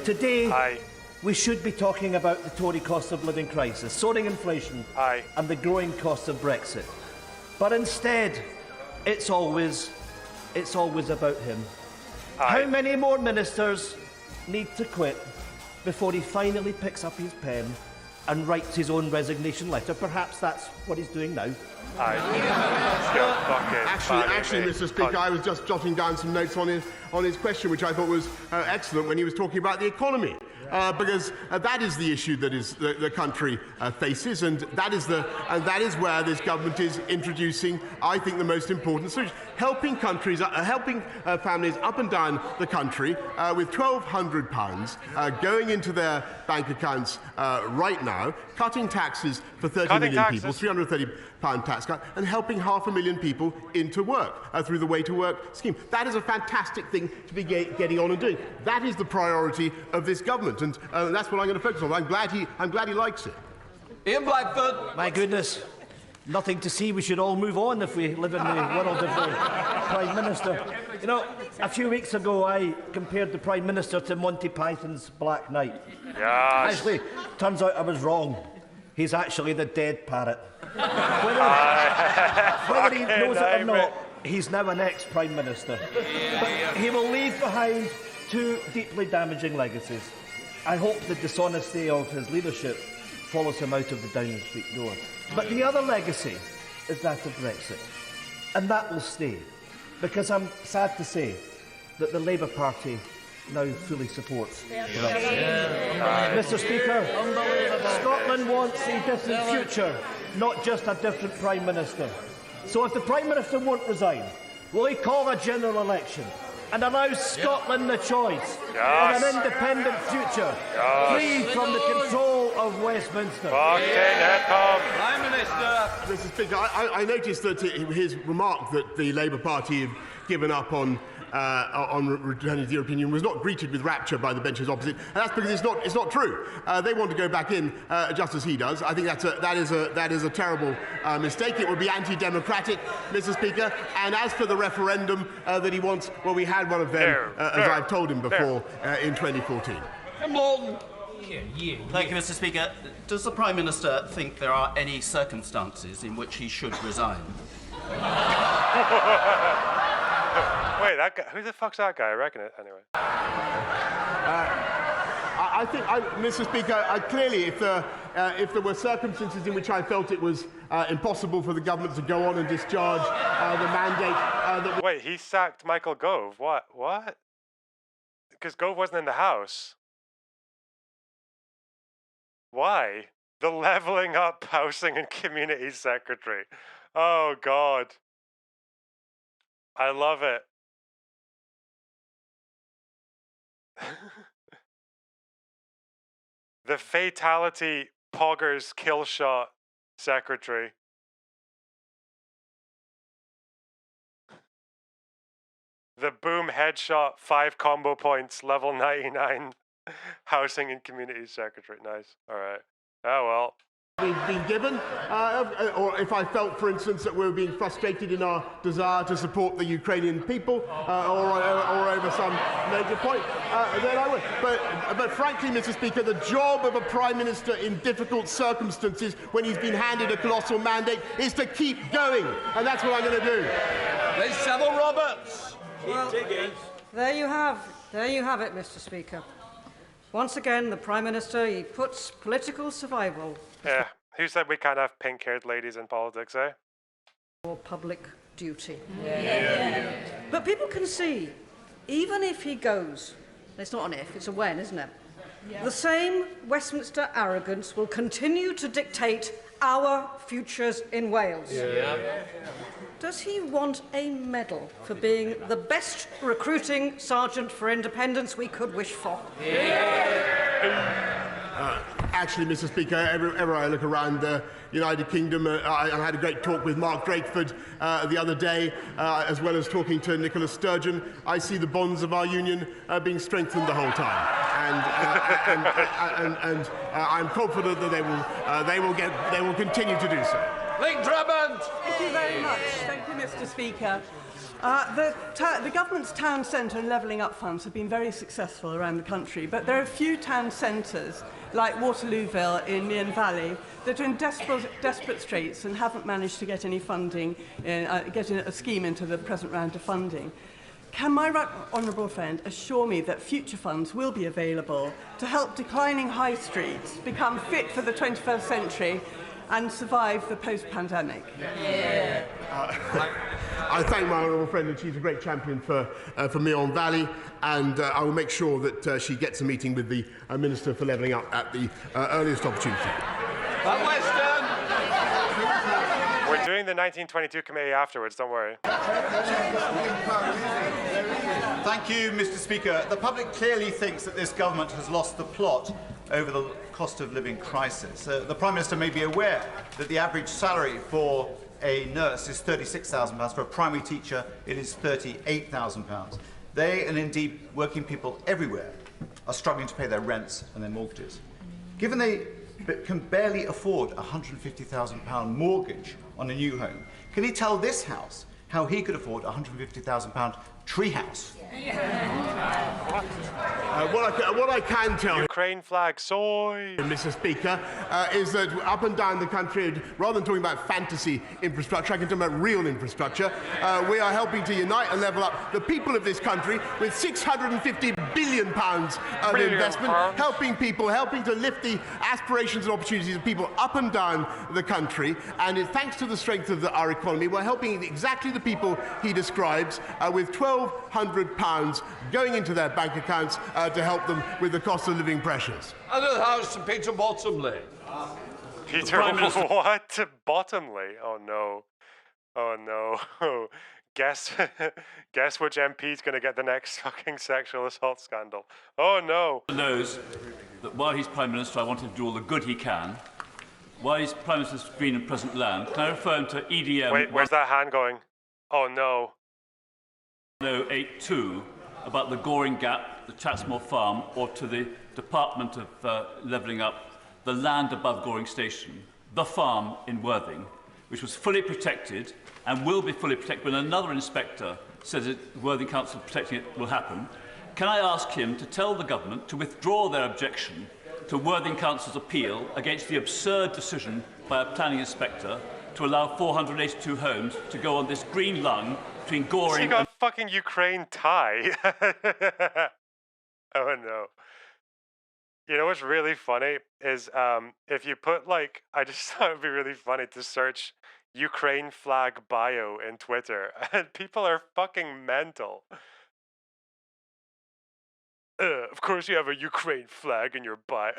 Today, we should be talking about the Tory cost of living crisis, soaring inflation, and the growing costs of Brexit. But instead, it's always about him. How many more ministers need to quit before he finally picks up his pen and writes his own resignation letter? Perhaps that's what he's doing now. Actually, Mr. Speaker, I was just jotting down some notes on his question, which I thought was excellent when he was talking about the economy. Because that is the issue that the country faces, and that is where this government is introducing, I think, the most important solution. helping countries, helping families up and down the country with £1,200 going into their bank accounts right now, cutting taxes for 30 million people, £330 tax cut, and helping 500,000 people into work through the Way to Work scheme. That is a fantastic thing to be getting on and doing. That is the priority of this government, and that's what I'm going to focus on. I'm glad he likes it. Ian Blackford. My goodness. Nothing to see. We should all move on if we live in the world of the Prime Minister. You know, a few weeks ago I compared the Prime Minister to Monty Python's Black Knight. Yes. Actually, turns out I was wrong. He's actually the dead parrot. Whether he knows it or not, he's now an ex-Prime Minister. But he will leave behind two deeply damaging legacies. I hope the dishonesty of his leadership follows him out of the Downing Street door. But the other legacy is that of Brexit. And that will stay. Because I'm sad to say that the Labour Party now fully supports Brexit. Mr. Speaker, Scotland wants a different future, not just a different Prime Minister. So if the Prime Minister won't resign, will he call a general election and allow Scotland the choice of an independent future, free from the control of Westminster? Prime Minister. Mr. Speaker, I noticed that his remark that the Labour Party have given up on returning to the European Union was not greeted with rapture by the benches opposite, and that's because it's not true. They want to go back in just as he does. I think that is a terrible mistake. It would be anti-democratic, Mr. Speaker. And as for the referendum that he wants, well, we had one of them, as I've told him before, in 2014. Thank you, Mr. Speaker. Does the Prime Minister think there are any circumstances in which he should resign? Wait, that guy, who the fuck's that guy? I reckon it, anyway. I think, Mr. Speaker, clearly if there were circumstances in which I felt it was impossible for the government to go on and discharge the mandate... Wait, he sacked Michael Gove? What? Because Gove wasn't in the House. Why? The Levelling Up Housing and Community Secretary. Oh, God. I love it. The Fatality Poggers Kill Shot Secretary. The Boom Headshot 5 Combo Points Level 99 Housing and Community Secretary. Nice. All right. Oh, well. We've been given, or if I felt, for instance, that we were being frustrated in our desire to support the Ukrainian people, or over some major point, then I would. But frankly, Mr. Speaker, the job of a Prime Minister in difficult circumstances, when he's been handed a colossal mandate, is to keep going, and that's what I'm going to do. There's Savile Roberts. Well, there you have it, Mr. Speaker. Once again, the Prime Minister, he puts political survival. Yeah, who said we can't have pink-haired ladies in politics, eh? For public duty. Yeah. But people can see, even if he goes, it's not an if, it's a when, isn't it? Yeah. The same Westminster arrogance will continue to dictate our futures in Wales. Yeah. Does he want a medal for being the best recruiting sergeant for independence we could wish for? Actually, Mr. Speaker, ever I look around the United Kingdom, I had a great talk with Mark Drakeford the other day, as well as talking to Nicola Sturgeon. I see the bonds of our union being strengthened the whole time, and I'm confident that they will continue to do so. Link Drummond. Thank you very much. Thank you, Mr. Speaker. The government's town centre and levelling up funds have been very successful around the country, but there are a few town centres, like Waterlooville in Mearn Valley, that are in desperate straits and haven't managed to get any funding, get a scheme into the present round of funding. Can my honourable friend assure me that future funds will be available to help declining high streets become fit for the 21st century and survive the post-pandemic? Yeah. I thank my honourable friend, and she's a great champion for Mearn Valley, and I will make sure that she gets a meeting with the Minister for Levelling Up at the earliest opportunity. We're doing the 1922 committee afterwards, don't worry. Thank you, Mr. Speaker. The public clearly thinks that this government has lost the plot over the cost of living crisis. The Prime Minister may be aware that the average salary for a nurse is £36,000. For a primary teacher, it is £38,000. They, and indeed working people everywhere, are struggling to pay their rents and their mortgages. Given they can barely afford a £150,000 mortgage on a new home, can he tell this House how he could afford a £150,000 treehouse? What I can tell you, Ukraine flag, soy, Mr. Speaker, is that up and down the country, rather than talking about fantasy infrastructure, I can talk about real infrastructure. We are helping to unite and level up the people of this country with £650 billion of investment, helping people, helping to lift the aspirations and opportunities of people up and down the country. And thanks to the strength of our economy, we're helping exactly the people he describes with £1,200 going into their bank accounts to help them with the cost of living pressures. Under the House to Peter Bottomley. Peter what? Bottomley? Oh no. Oh no. Guess which MP's going to get the next fucking sexual assault scandal. Oh no. Knows that while he's Prime Minister, I want him to do all the good he can. While he's Prime Minister's Green and Present Land, can I refer him to EDM... Wait, where's that hand going? Oh no. 1082 about the Goring Gap, the Chatsmore Farm, or to the Department of Levelling Up, the land above Goring Station, the farm in Worthing, which was fully protected and will be fully protected when another inspector says that the Worthing Council protecting it will happen. Can I ask him to tell the government to withdraw their objection to Worthing Council's appeal against the absurd decision by a planning inspector to allow 482 homes to go on this green lung between Goring and... fucking Ukraine tie. Oh no. You know what's really funny is if you put like, I just thought it would be really funny to search Ukraine flag bio in Twitter, and people are fucking mental. Of course you have a Ukraine flag in your bio.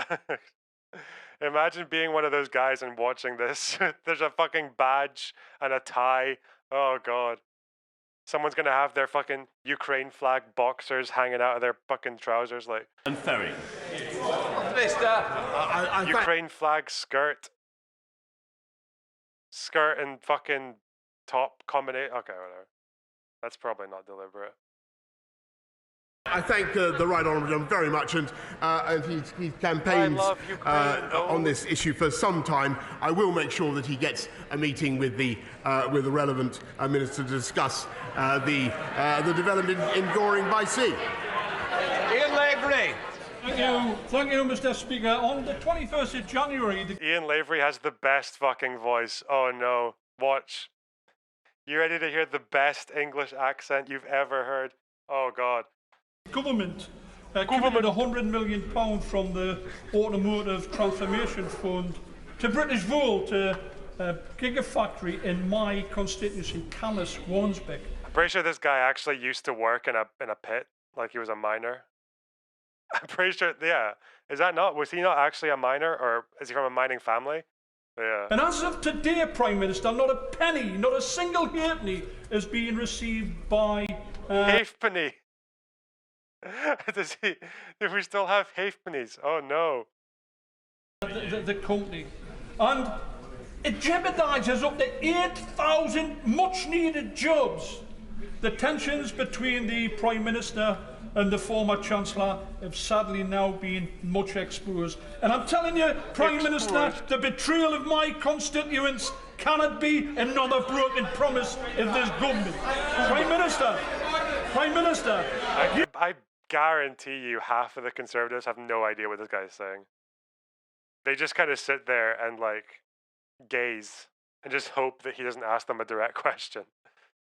Imagine being one of those guys and watching this. There's a fucking badge and a tie. Oh god. Someone's gonna have their fucking Ukraine flag boxers hanging out of their fucking trousers, like. And ferry. Ukraine flag skirt. Skirt and fucking top combination. Okay, whatever. That's probably not deliberate. I thank the Right Honourable John very much, and he's campaigned on this issue for some time. I will make sure that he gets a meeting with the relevant minister to discuss the development in Goring by sea. Ian Lavery. Thank you, Mr. Speaker. On the 21st of January... Ian Lavery has the best fucking voice. Oh no. Watch. You ready to hear the best English accent you've ever heard? Oh god. Government committed £100 million from the Automotive Transformation Fund to British Wool to a gigafactory in my constituency, Camas, Wansbeck. I'm pretty sure this guy actually used to work in a pit, like he was a miner. I'm pretty sure, yeah. Is that not? Was he not actually a miner, or is he from a mining family? Yeah. And as of today, Prime Minister, not a penny, not a single halfpenny is being received by... Halfpenny? Do we still have halfpennies? Oh no. The company. And it jeopardises up to 8,000 much needed jobs. The tensions between the Prime Minister and the former Chancellor have sadly now been much exposed. And I'm telling you, Prime Minister, the betrayal of my constituents cannot be another broken promise of this government. Prime Minister, I guarantee you half of the Conservatives have no idea what this guy is saying. They just kind of sit there and like gaze and just hope that he doesn't ask them a direct question.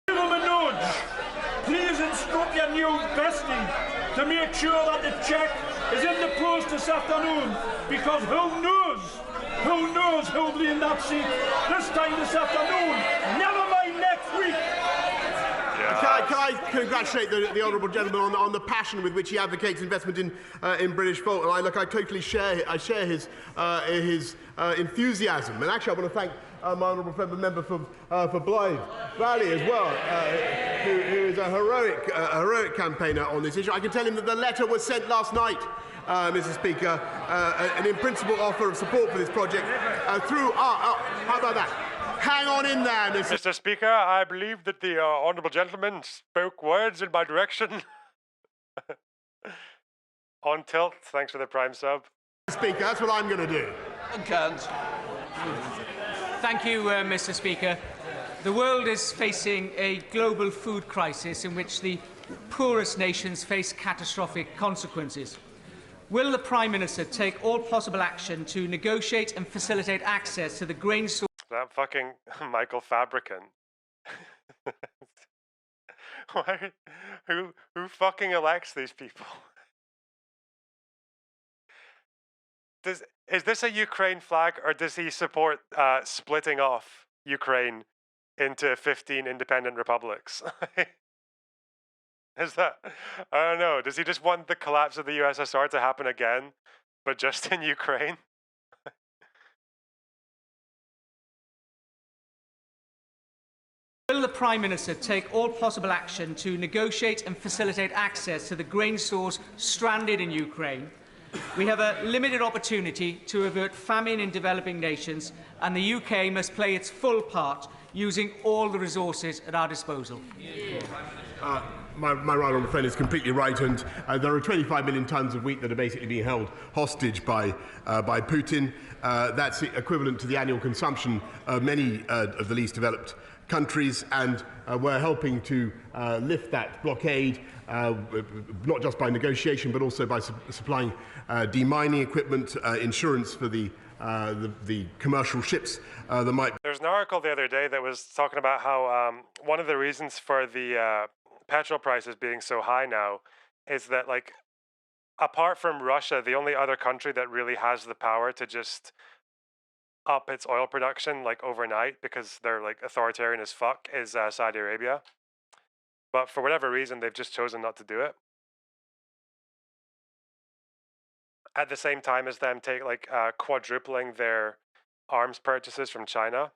Give him a nudge. Please instruct your new bestie to make sure that the cheque is in the post this afternoon, because who knows who'll be in that seat this time this afternoon. Never mind next week. Yeah. Can I congratulate the honourable gentleman on the passion with which he advocates investment in British folk? And I totally share his enthusiasm. And actually, I want to thank my honourable friend, the member for Blythe Valley as well, who is a heroic campaigner on this issue. I can tell him that the letter was sent last night, Mr. Speaker, an in-principle offer of support for this project through. How about that? Hang on in there, Mr. Speaker. I believe that the honourable gentleman spoke words in my direction. On tilt. Thanks for the prime sub. Speaker, that's what I'm going to do. Thank you, Mr. Speaker. The world is facing a global food crisis in which the poorest nations face catastrophic consequences. Will the Prime Minister take all possible action to negotiate and facilitate access to the grain source? That fucking Michael Fabricant. Why? Who fucking elects these people? Is this a Ukraine flag, or does he support splitting off Ukraine into 15 independent republics? Is that? I don't know. Does he just want the collapse of the USSR to happen again, but just in Ukraine? Will the Prime Minister take all possible action to negotiate and facilitate access to the grain stores stranded in Ukraine? We have a limited opportunity to avert famine in developing nations, and the UK must play its full part using all the resources at our disposal. My right honourable friend is completely right, and there are 25 million tonnes of wheat that are basically being held hostage by Putin. That's equivalent to the annual consumption of many of the least developed countries, and we're helping to lift that blockade, not just by negotiation, but also by supplying demining equipment, insurance for the commercial ships that might. There's an article the other day that was talking about how one of the reasons for the petrol prices being so high now is that, like, apart from Russia, the only other country that really has the power to just up its oil production like overnight, because they're like authoritarian as fuck, is Saudi Arabia. But for whatever reason, they've just chosen not to do it. At the same time as them quadrupling their arms purchases from China.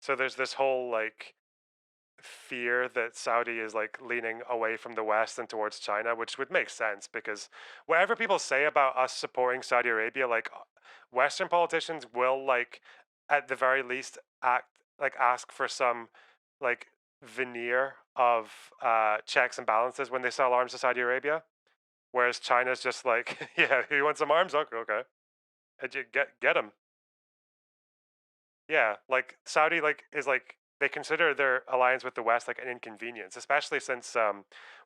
So there's this whole like fear that Saudi is like leaning away from the West and towards China, which would make sense, because whatever people say about us supporting Saudi Arabia, like Western politicians will like at the very least ask for some like veneer of checks and balances when they sell arms to Saudi Arabia, whereas China's just like, yeah, you want some arms? Okay, and you get them. Yeah, like Saudi is like, they consider their alliance with the West like an inconvenience, especially since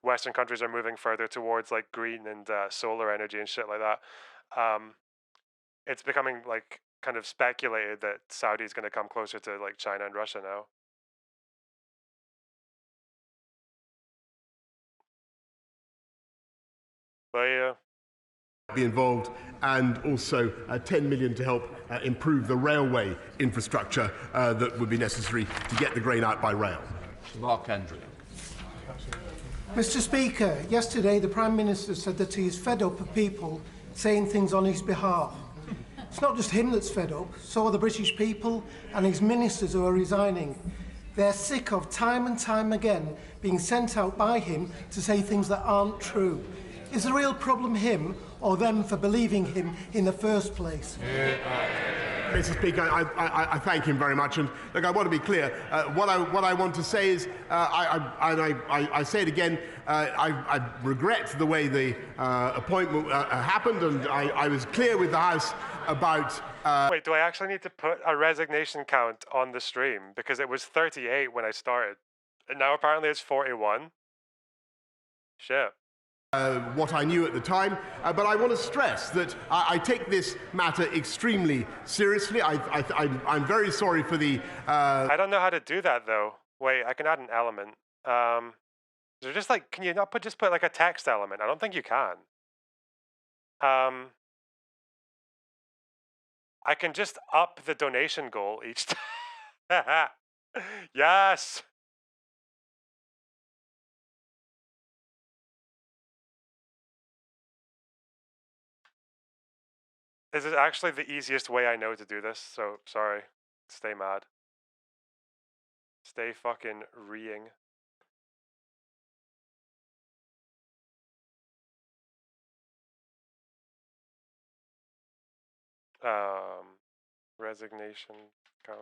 Western countries are moving further towards like green and solar energy and shit like that. It's becoming like kind of speculated that Saudi is going to come closer to like China and Russia now. But yeah. Be involved, and also 10 million to help improve the railway infrastructure that would be necessary to get the grain out by rail. Mark Andrew. Mr. Speaker, yesterday the Prime Minister said that he is fed up of people saying things on his behalf. It's not just him that's fed up, so are the British people and his ministers who are resigning. They're sick of time and time again being sent out by him to say things that aren't true. Is the real problem him or them for believing him in the first place? Mr. Speaker, I thank him very much, and look, I want to be clear. What I want to say is, I say it again. I regret the way the appointment happened, and I was clear with the House about. Wait, do I actually need to put a resignation count on the stream, because it was 38 when I started, and now apparently it's 41? Shit. What I knew at the time, but I want to stress that I take this matter extremely seriously. I'm very sorry for the. I don't know how to do that though. Wait, I can add an element. So just like, can you not just put like a text element? I don't think you can. I can just up the donation goal each time. Yes. This is actually the easiest way I know to do this, so sorry. Stay mad. Stay fucking reeing. Resignation count.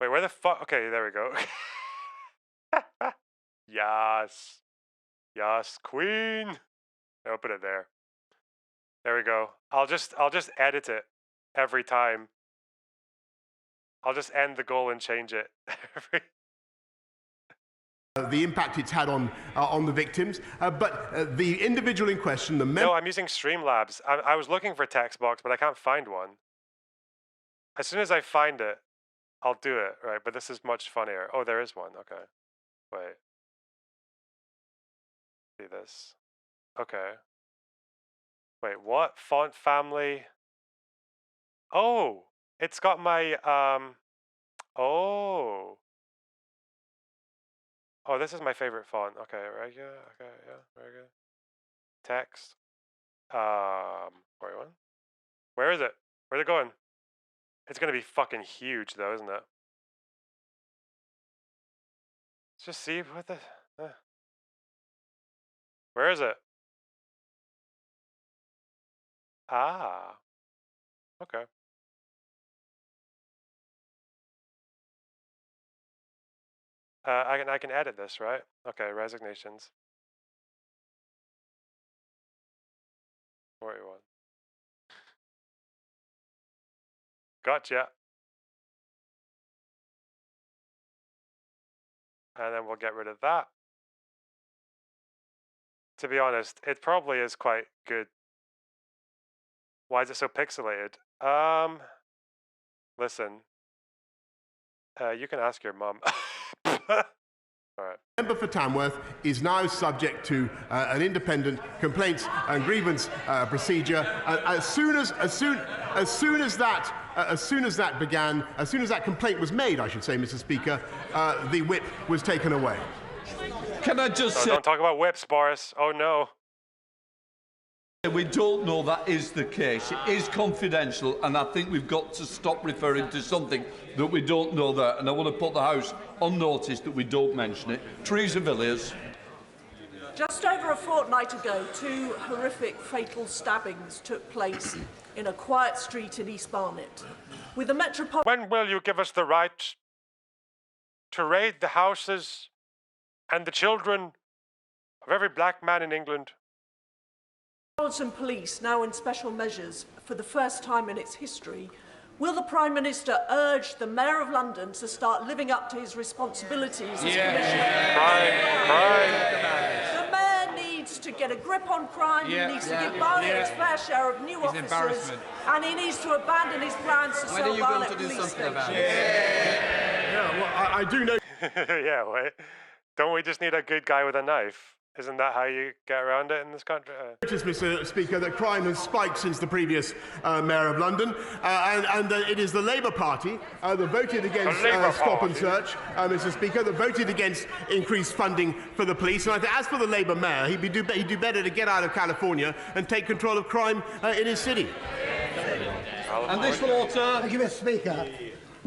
Wait, where the fuck? Okay, there we go. Yes. Yes, queen. I'll put it there. There we go. I'll just edit it every time. I'll just end the goal and change it. The impact it's had on the victims, but the individual in question, the No, I'm using Streamlabs. I was looking for text box, but I can't find one. As soon as I find it, I'll do it, right? But this is much funnier. Oh, there is one. Okay. Wait. See this. Okay. Wait, what? Font family. Oh, it's got my, oh. Oh, this is my favorite font. Okay, right, yeah, okay, yeah, very good. Text. Wait, what? Where is it? Where's it going? It's gonna be fucking huge though, isn't it? Let's just see what the, where is it? Ah, okay. I can edit this, right? Okay, resignations. 41. Gotcha. And then we'll get rid of that. To be honest, it probably is quite good. Why is it so pixelated? Listen. You can ask your mum. All right. Member for Tamworth is now subject to an independent complaints and grievance procedure. As soon as that complaint was made, I should say, Mr. Speaker, the whip was taken away. Can I just say... Don't talk about whips, Boris. Oh, no. We don't know that is the case. It is confidential, and I think we've got to stop referring to something that we don't know there. And I want to put the House on notice that we don't mention it. Teresa Villiers. Just over a fortnight ago, 2 horrific fatal stabbings took place in a quiet street in East Barnet. With the metropolitan... When will you give us the right to raid the houses and the children of every black man in England? Metropolitan Police, now in special measures for the first time in its history, will the Prime Minister urge the Mayor of London to start living up to his responsibilities as Commissioner? The Mayor needs to get a grip on crime, he needs to give Barnet its fair share of new officers, and he needs to abandon his plans to sell Barnet police stations. Well, I do know... Yeah, wait. Don't we just need a good guy with a knife? Isn't that how you get around it in this country? Notice, Mr. Speaker, that crime has spiked since the previous Mayor of London, and it is the Labour Party that voted against Stop and Search, Mr. Speaker, that voted against increased funding for the police. And I think, as for the Labour Mayor, he'd do better to get out of California and take control of crime in his city. And this water. Thank you, Mr. Speaker.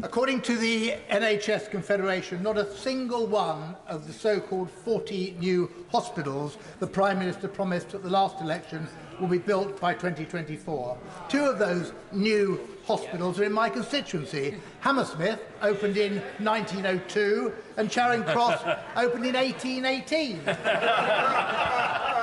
According to the NHS Confederation, not a single one of the so-called 40 new hospitals the Prime Minister promised at the last election will be built by 2024. 2 of those new hospitals are in my constituency. Hammersmith opened in 1902 and Charing Cross opened in 1818.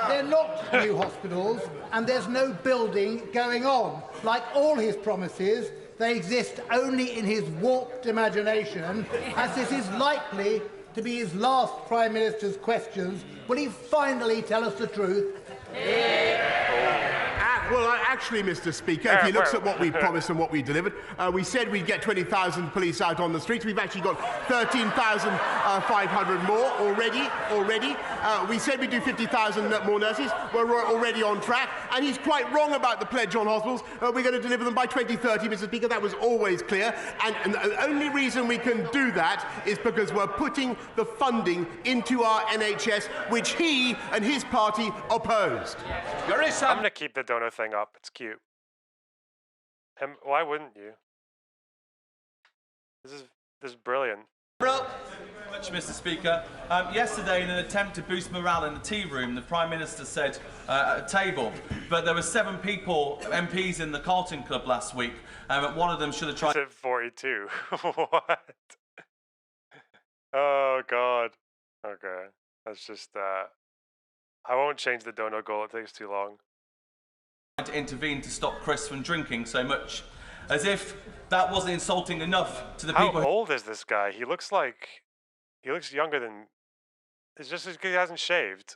They're not new hospitals and there's no building going on. Like all his promises, they exist only in his warped imagination, as this is likely to be his last Prime Minister's questions. Will he finally tell us the truth? And Actually, Mr. Speaker, if he looks at what we promised and what we delivered, we said we'd get 20,000 police out on the streets. We've actually got 13,500 more already. We said we'd do 50,000 more nurses. We're already on track. And he's quite wrong about the pledge on hospitals. We're going to deliver them by 2030, Mr. Speaker. That was always clear. And the only reason we can do that is because we're putting the funding into our NHS, which he and his party opposed. I'm going to keep the donor thing up. It's cute. And why wouldn't you? This is brilliant. Much, Mr. Speaker. Yesterday, in an attempt to boost morale in the tea room, the Prime Minister said at a table, but there were 7 people, MPs in the Carlton Club last week, and one of them should have tried... 42. What? Oh, God. Okay. That's just, I won't change the donor goal. It takes too long. ...to intervene to stop Chris from drinking so much, as if that wasn't insulting enough to the people... How old is this guy? He looks younger than... It's just because he hasn't shaved.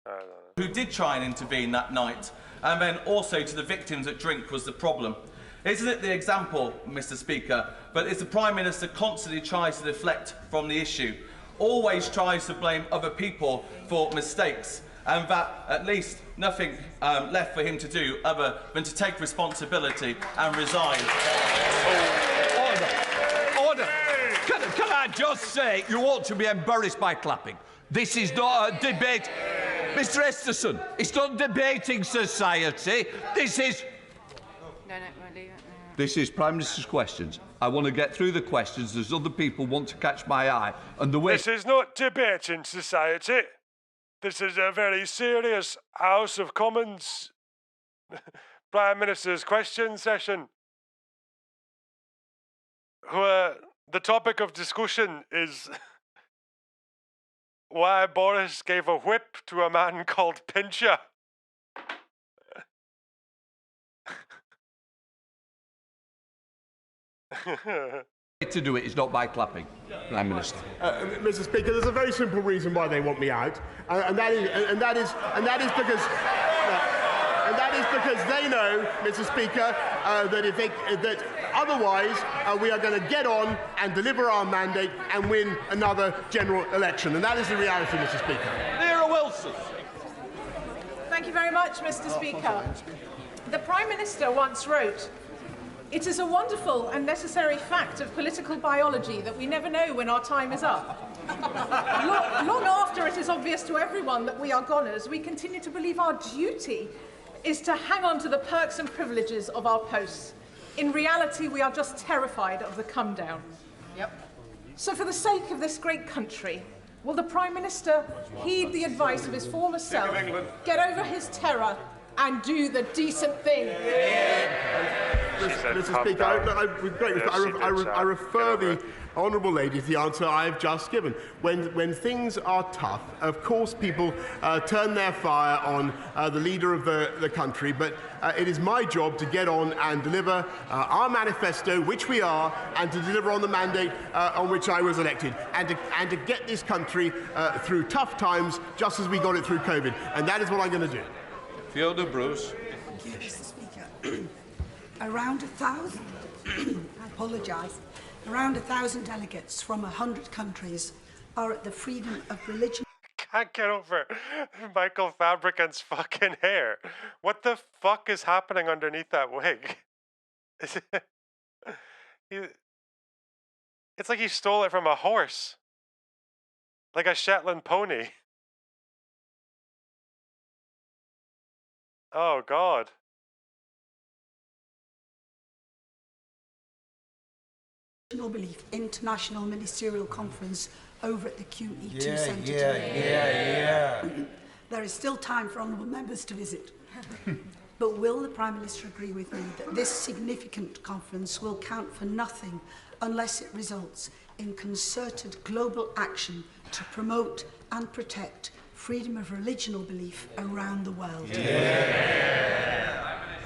I don't know. ...who did try and intervene that night, and then also to the victims that drink was the problem. Isn't it the example, Mr. Speaker, but it's the Prime Minister constantly tries to deflect from the issue, always tries to blame other people for mistakes, and that at least nothing left for him to do other than to take responsibility and resign. Order! Can I just say, you ought to be embarrassed by clapping. This is not a debate. Mr. Esterson, it's not debating society. This is... No, we'll leave it. This is Prime Minister's questions. I want to get through the questions. There's other people want to catch my eye. And the way... This is not debating society. This is a very serious House of Commons Prime Minister's question session. The topic of discussion is why Boris gave a whip to a man called Pincher. to do it is not by clapping, Prime Minister. Mr. Speaker, there's a very simple reason why they want me out, and that is because they know, Mr. Speaker, that otherwise we are going to get on and deliver our mandate and win another general election, and that is the reality, Mr. Speaker. Neera Wilson. Thank you very much, Mr. Speaker. The Prime Minister once wrote, "It is a wonderful and necessary fact of political biology that we never know when our time is up. Long after it is obvious to everyone that we are goners, we continue to believe our duty is to hang on to the perks and privileges of our posts. In reality, we are just terrified of the come down." Yep. So for the sake of this great country, will the Prime Minister heed the advice of his former self, get over his terror and do the decent thing? Mr. Speaker, with great respect, I refer the honourable lady to the answer I've just given. When things are tough, of course people turn their fire on the leader of the country, but it is my job to get on and deliver our manifesto, which we are, and to deliver on the mandate on which I was elected, and to get this country through tough times, just as we got it through COVID. And that is what I'm going to do. Fiona Bruce. Thank you, Mr. Speaker. Around 1,000, I apologise, around 1,000 delegates from 100 countries are at the freedom of religion. Can't get over Michael Fabricant's fucking hair. What the fuck is happening underneath that wig? It's like he stole it from a horse. Like a Shetland pony. Oh, God. Belief International Ministerial Conference over at the QE2 Centre. There is still time for honourable members to visit. But will the Prime Minister agree with me that this significant conference will count for nothing unless it results in concerted global action to promote and protect freedom of religion or belief around the world?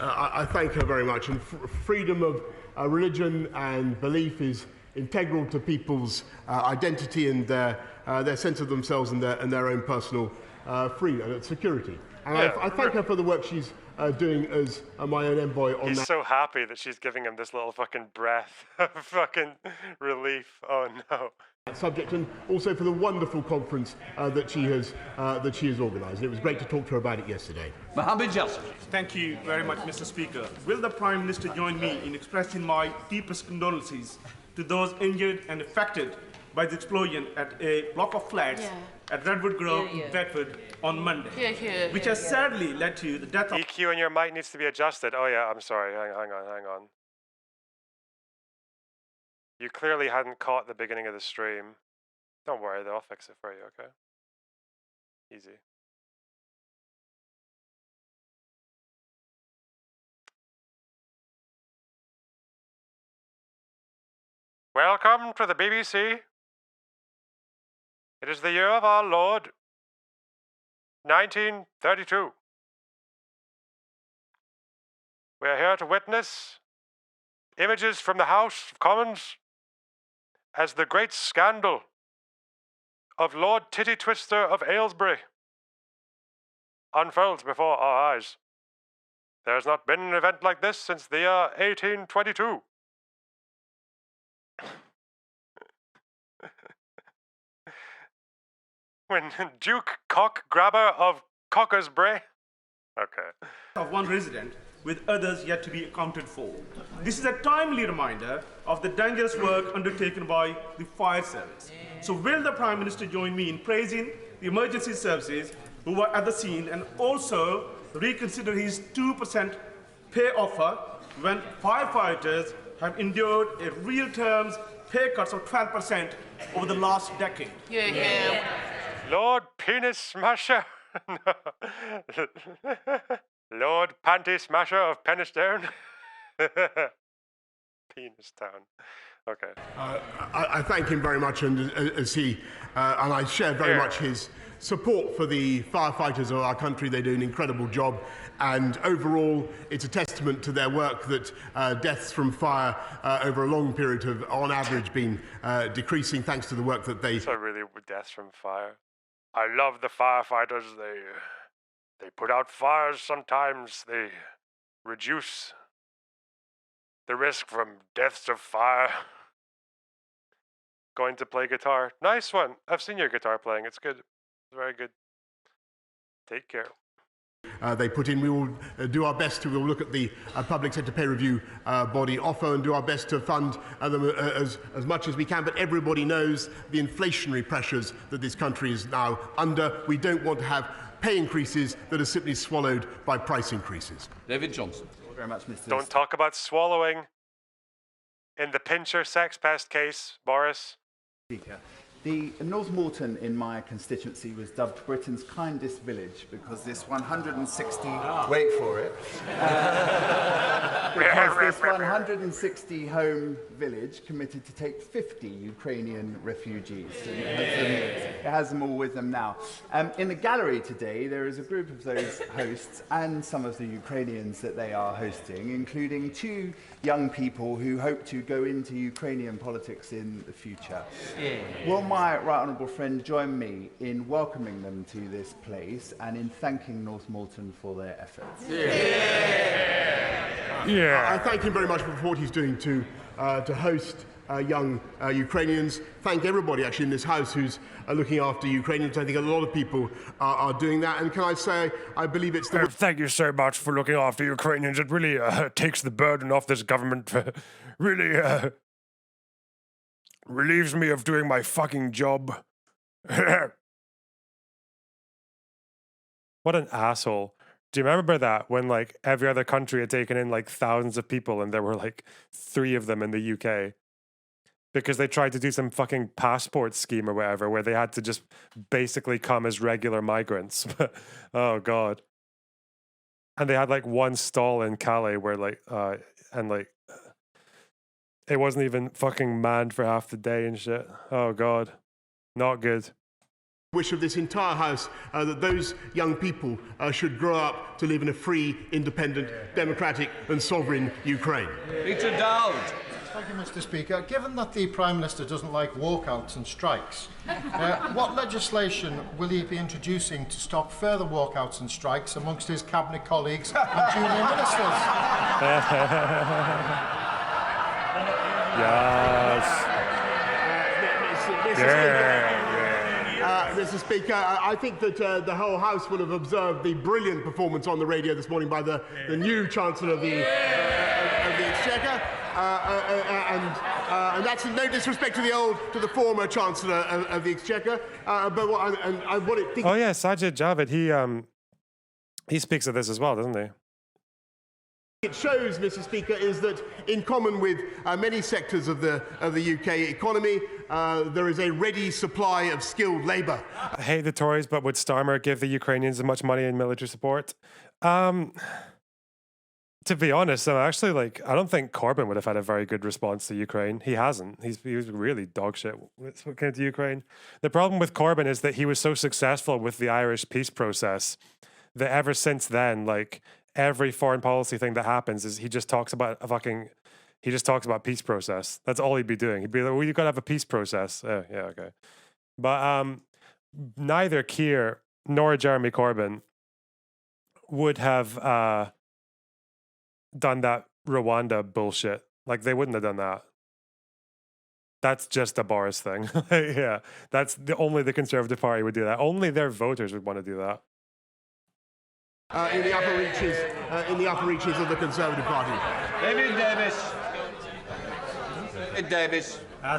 I thank her very much. And freedom of religion and belief is integral to people's identity and their sense of themselves and their own personal freedom and security. And I thank her for the work she's doing as my own envoy on that. He's so happy that she's giving him this little fucking breath of fucking relief. Oh no. Subject, and also for the wonderful conference that she has organised. It was great to talk to her about it yesterday. Mohammed Jalsa. Thank you very much, Mr. Speaker. Will the Prime Minister join me in expressing my deepest condolences to those injured and affected by the explosion at a block of flats at Redwood Grove in Bedford on Monday, which has sadly led to the death of... EQ and your mic needs to be adjusted. Oh yeah, I'm sorry. Hang on. You clearly hadn't caught the beginning of the stream. Don't worry, though. I'll fix it for you, okay? Easy. Welcome to the BBC. It is the year of our Lord, 1932. We are here to witness images from the House of Commons as the great scandal of Lord Titty Twister of Aylesbury unfolds before our eyes. There has not been an event like this since the year 1822. When Duke Cockgrabber of Cockersbury... Okay. ...of one resident, with others yet to be accounted for. This is a timely reminder of the dangerous work undertaken by the fire service. So will the Prime Minister join me in praising the emergency services who were at the scene, and also reconsider his 2% pay offer when firefighters have endured a real terms pay cuts of 12% over the last decade? Lord Penis Smasher. Lord Panty Smasher of Penistone. Penis Town. Okay. I thank him very much, and and I share very much his support for the firefighters of our country. They do an incredible job, and overall, it's a testament to their work that deaths from fire over a long period have, on average, been decreasing thanks to the work that they. So really, deaths from fire. I love the firefighters. They put out fires sometimes. They reduce the risk from deaths of fire. Going to play guitar. Nice one. I've seen your guitar playing. It's good. It's very good. Take care. They put in. We will do our best to look at the public sector pay review body offer and do our best to fund them as much as we can. But everybody knows the inflationary pressures that this country is now under. We don't want to have pay increases that are simply swallowed by price increases. David Johnson. Thank you very much, Mr. Don't talk about swallowing. In the Pincher sex pest case, Boris. Speaker. The North Moulton in my constituency was dubbed Britain's kindest village because this 160, wait for it, because this 160 home village committed to take 50 Ukrainian refugees. And it has them all with them now. In the gallery today, there is a group of those hosts and some of the Ukrainians that they are hosting, including 2 young people who hope to go into Ukrainian politics in the future. Will my right honourable friend join me in welcoming them to this place and in thanking North Moulton for their efforts? I thank him very much for what he's doing to host young Ukrainians. Thank everybody actually in this house who's looking after Ukrainians. I think a lot of people are doing that. And can I say, I believe it's the... Thank you so much for looking after Ukrainians. It really takes the burden off this government. Really relieves me of doing my fucking job. What an asshole. Do you remember that when like every other country had taken in like thousands of people and there were like 3 of them in the UK? Because they tried to do some fucking passport scheme or whatever where they had to just basically come as regular migrants. Oh God. And they had like 1 stall in Calais where like, and like, it wasn't even fucking manned for half the day and shit. Oh God. Not good. Wish of this entire house that those young people should grow up to live in a free, independent, democratic and sovereign Ukraine. Peter Dowd. Thank you, Mr. Speaker. Given that the Prime Minister doesn't like walkouts and strikes, what legislation will he be introducing to stop further walkouts and strikes amongst his cabinet colleagues and junior ministers? Yes. Mr. Speaker, I think that the whole House will have observed the brilliant performance on the radio this morning by the new Chancellor of the Exchequer, and that's no disrespect to the former Chancellor of the Exchequer, but what it thinks. Oh yeah, Sajid Javid. He speaks of this as well, doesn't he? It shows, Mr. Speaker, is that in common with many sectors of the UK economy, there is a ready supply of skilled labour. I hate the Tories, but would Starmer give the Ukrainians as much money in military support? To be honest, though, actually, I don't think Corbyn would have had a very good response to Ukraine. He hasn't. He was really dog shit when it came to Ukraine. The problem with Corbyn is that he was so successful with the Irish peace process that ever since then, every foreign policy thing that happens is he just talks about peace process. That's all he'd be doing. He'd be like, well, you've got to have a peace process. Yeah, okay. But neither Keir nor Jeremy Corbyn would have done that Rwanda bullshit. They wouldn't have done that. That's just a Boris thing. Yeah, that's only the Conservative Party would do that. Only their voters would want to do that. In the upper reaches of the Conservative Party. David Davis.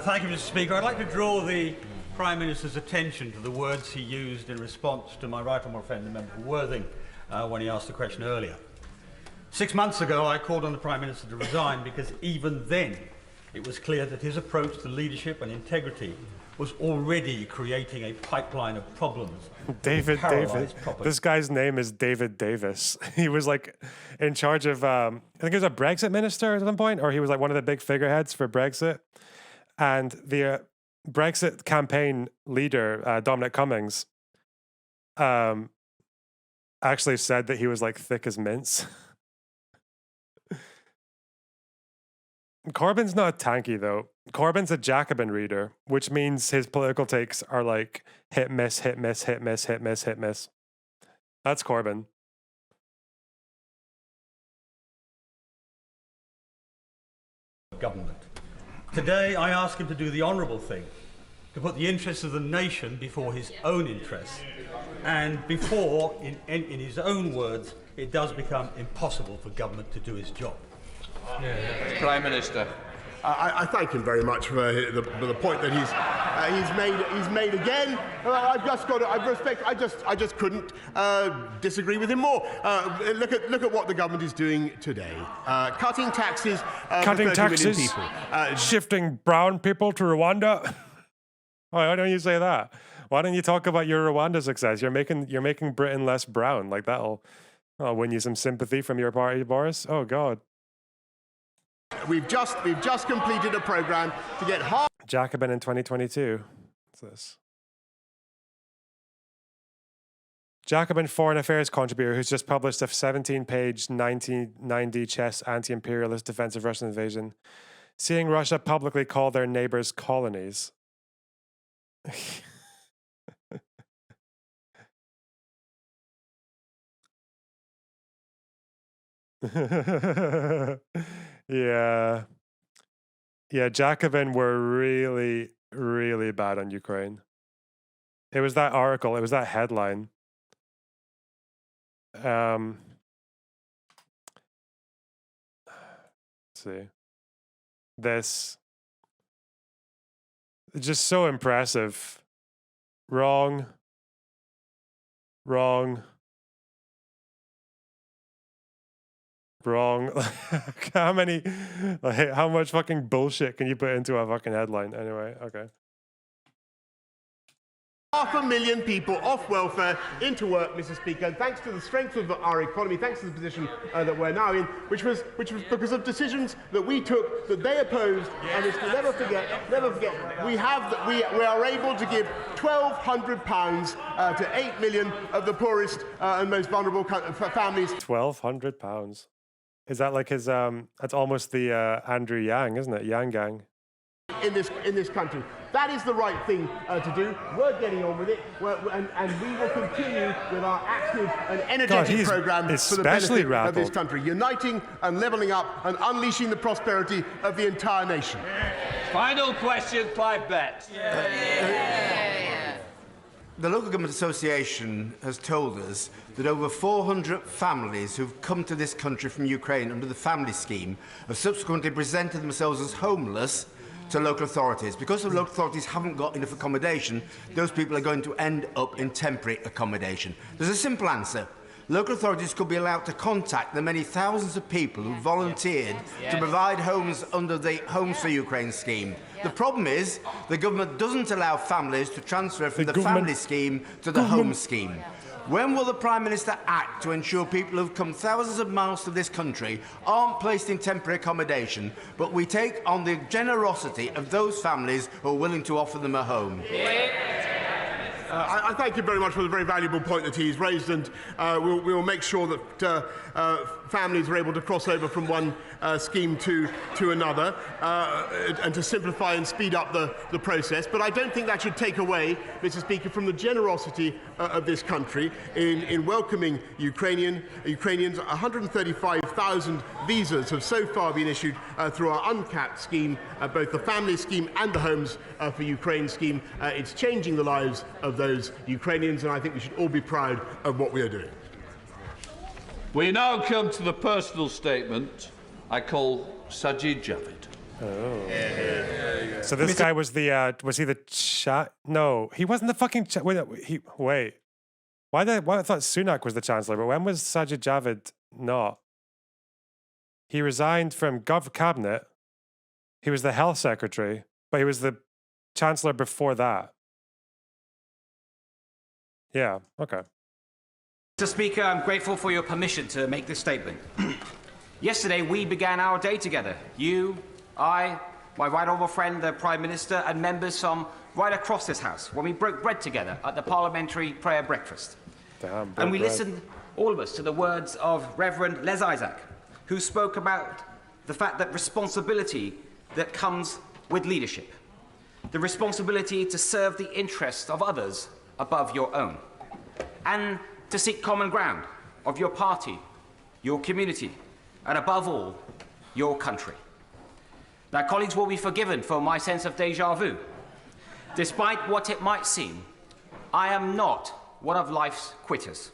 Thank you, Mr. Speaker. I'd like to draw the Prime Minister's attention to the words he used in response to my right honourable friend, the member for Worthing, when he asked the question earlier. 6 months ago, I called on the Prime Minister to resign because even then it was clear that his approach to leadership and integrity was already creating a pipeline of problems. David Davis. This guy's name is David Davis. He was in charge of, I think he was a Brexit minister at some point, or he was one of the big figureheads for Brexit. And the Brexit campaign leader, Dominic Cummings, actually said that he was thick as mince. Corbyn's not tanky, though. Corbyn's a Jacobin reader, which means his political takes are hit, miss, hit, miss, hit, miss, hit, miss, hit, miss. That's Corbyn. Government. Today, I ask him to do the honourable thing, to put the interests of the nation before his own interests, and before, in his own words, it does become impossible for government to do its job. Prime Minister. I thank him very much for the point that he's made again. I've just got to respect. I just couldn't disagree with him more. Look at what the government is doing today. Cutting taxes. Cutting taxes. People. Shifting brown people to Rwanda. Why don't you say that? Why don't you talk about your Rwanda success? You're making Britain less brown. That'll win you some sympathy from your party, Boris. Oh God. We've just completed a programme to get half. Jacobin in 2022. What's this? Jacobin foreign affairs contributor who's just published a 17-page 1990 chess anti-imperialist defense of Russian invasion, seeing Russia publicly call their neighbors colonies. Yeah, Jacobin were really, really bad on Ukraine. It was that article, it was that headline. Let's see. This. Just so impressive. Wrong. How much fucking bullshit can you put into a fucking headline? Anyway, okay. 500,000 people off welfare into work, Mr. Speaker, and thanks to the strength of our economy, thanks to the position that we're now in, which was because of decisions that we took, that they opposed, and it's to never forget, we are able to give £1,200 to 8 million of the poorest and most vulnerable families. £1,200. Is that like his? That's almost the Andrew Yang, isn't it? Yang Gang. In this country, that is the right thing to do. We're getting on with it, and we will continue with our active and energetic program for the benefit of this country, uniting and levelling up and unleashing the prosperity of the entire nation. Final question, Clive Betts. The Local Government Association has told us that over 400 families who've come to this country from Ukraine under the family scheme have subsequently presented themselves as homeless to local authorities. Because the local authorities haven't got enough accommodation, those people are going to end up in temporary accommodation. There's a simple answer. Local authorities could be allowed to contact the many thousands of people who volunteered to provide homes under the Homes for Ukraine scheme. The problem is the government doesn't allow families to transfer from the family scheme to the home scheme. When will the Prime Minister act to ensure people who've come thousands of miles to this country aren't placed in temporary accommodation, but we take on the generosity of those families who are willing to offer them a home? I thank him very much for the very valuable point that he's raised, and we will make sure that families are able to cross over from one scheme to another, and to simplify and speed up the process. But I don't think that should take away, Mr. Speaker, from the generosity of this country in welcoming Ukrainians. 135,000 visas have so far been issued through our uncapped scheme, both the family scheme and the Homes for Ukraine scheme. It's changing the lives of those Ukrainians, and I think we should all be proud of what we are doing. We now come to the personal statement. I call Sajid Javid. Oh. So this guy was the was he the chat? No, he wasn't the fucking wait. Why I thought Sunak was the Chancellor, but when was Sajid Javid not? He resigned from Gov cabinet. He was the health secretary, but he was the Chancellor before that. Yeah, okay. Mr. Speaker, I'm grateful for your permission to make this statement. Yesterday, we began our day together. You, I, my right honourable friend, the Prime Minister, and members from right across this House, when we broke bread together at the parliamentary prayer breakfast. And we listened, all of us, to the words of Reverend Les Isaac, who spoke about the fact that responsibility that comes with leadership, the responsibility to serve the interests of others above your own, and to seek common ground of your party, your community, and above all, your country. Now, colleagues will be forgiven for my sense of déjà vu. Despite what it might seem, I am not one of life's quitters.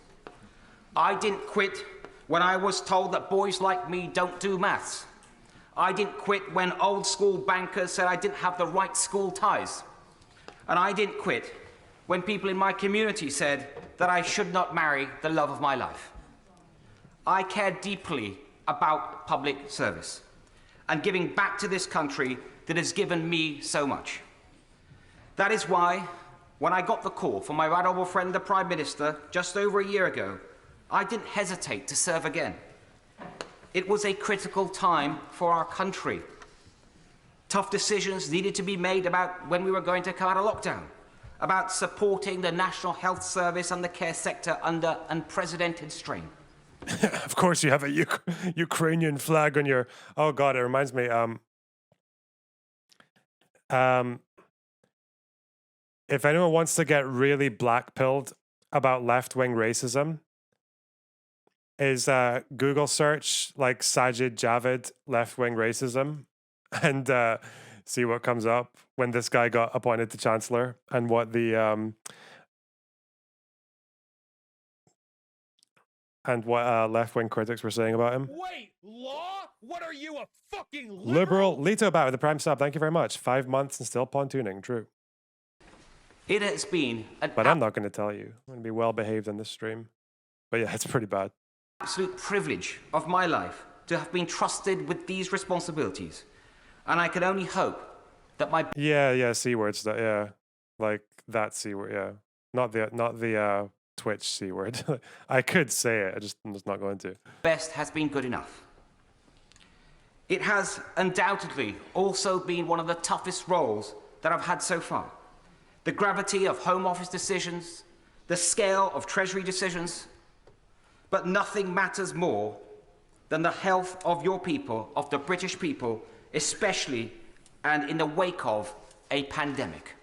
I didn't quit when I was told that boys like me don't do maths. I didn't quit when old school bankers said I didn't have the right school ties. And I didn't quit when people in my community said that I should not marry the love of my life. I care deeply about public service and giving back to this country that has given me so much. That is why, when I got the call from my right honourable friend, the Prime Minister, just over a year ago, I didn't hesitate to serve again. It was a critical time for our country. Tough decisions needed to be made about when we were going to come out of lockdown, about supporting the National Health Service and the care sector under unprecedented strain. Of course, you have a Ukrainian flag on your. Oh God, it reminds me. If anyone wants to get really black-pilled about left-wing racism, is Google search like Sajid Javid left-wing racism, and see what comes up when this guy got appointed to Chancellor, and what the left-wing critics were saying about him. Wait, law? What are you, a fucking Liberal? Lito Bat with the Prime sub. Thank you very much. 5 months and still pontooning. True. It has been but I'm not going to tell you. I'm going to be well-behaved on this stream. But yeah, it's pretty bad. Absolute privilege of my life to have been trusted with these responsibilities. And I can only hope that my... Yeah, C words. Yeah, like that C word, yeah. Not the Twitch C word. I could say it, I'm just not going to. Best has been good enough. It has undoubtedly also been one of the toughest roles that I've had so far. The gravity of Home Office decisions, the scale of Treasury decisions, but nothing matters more than the health of your people, of the British people, especially and in the wake of a pandemic.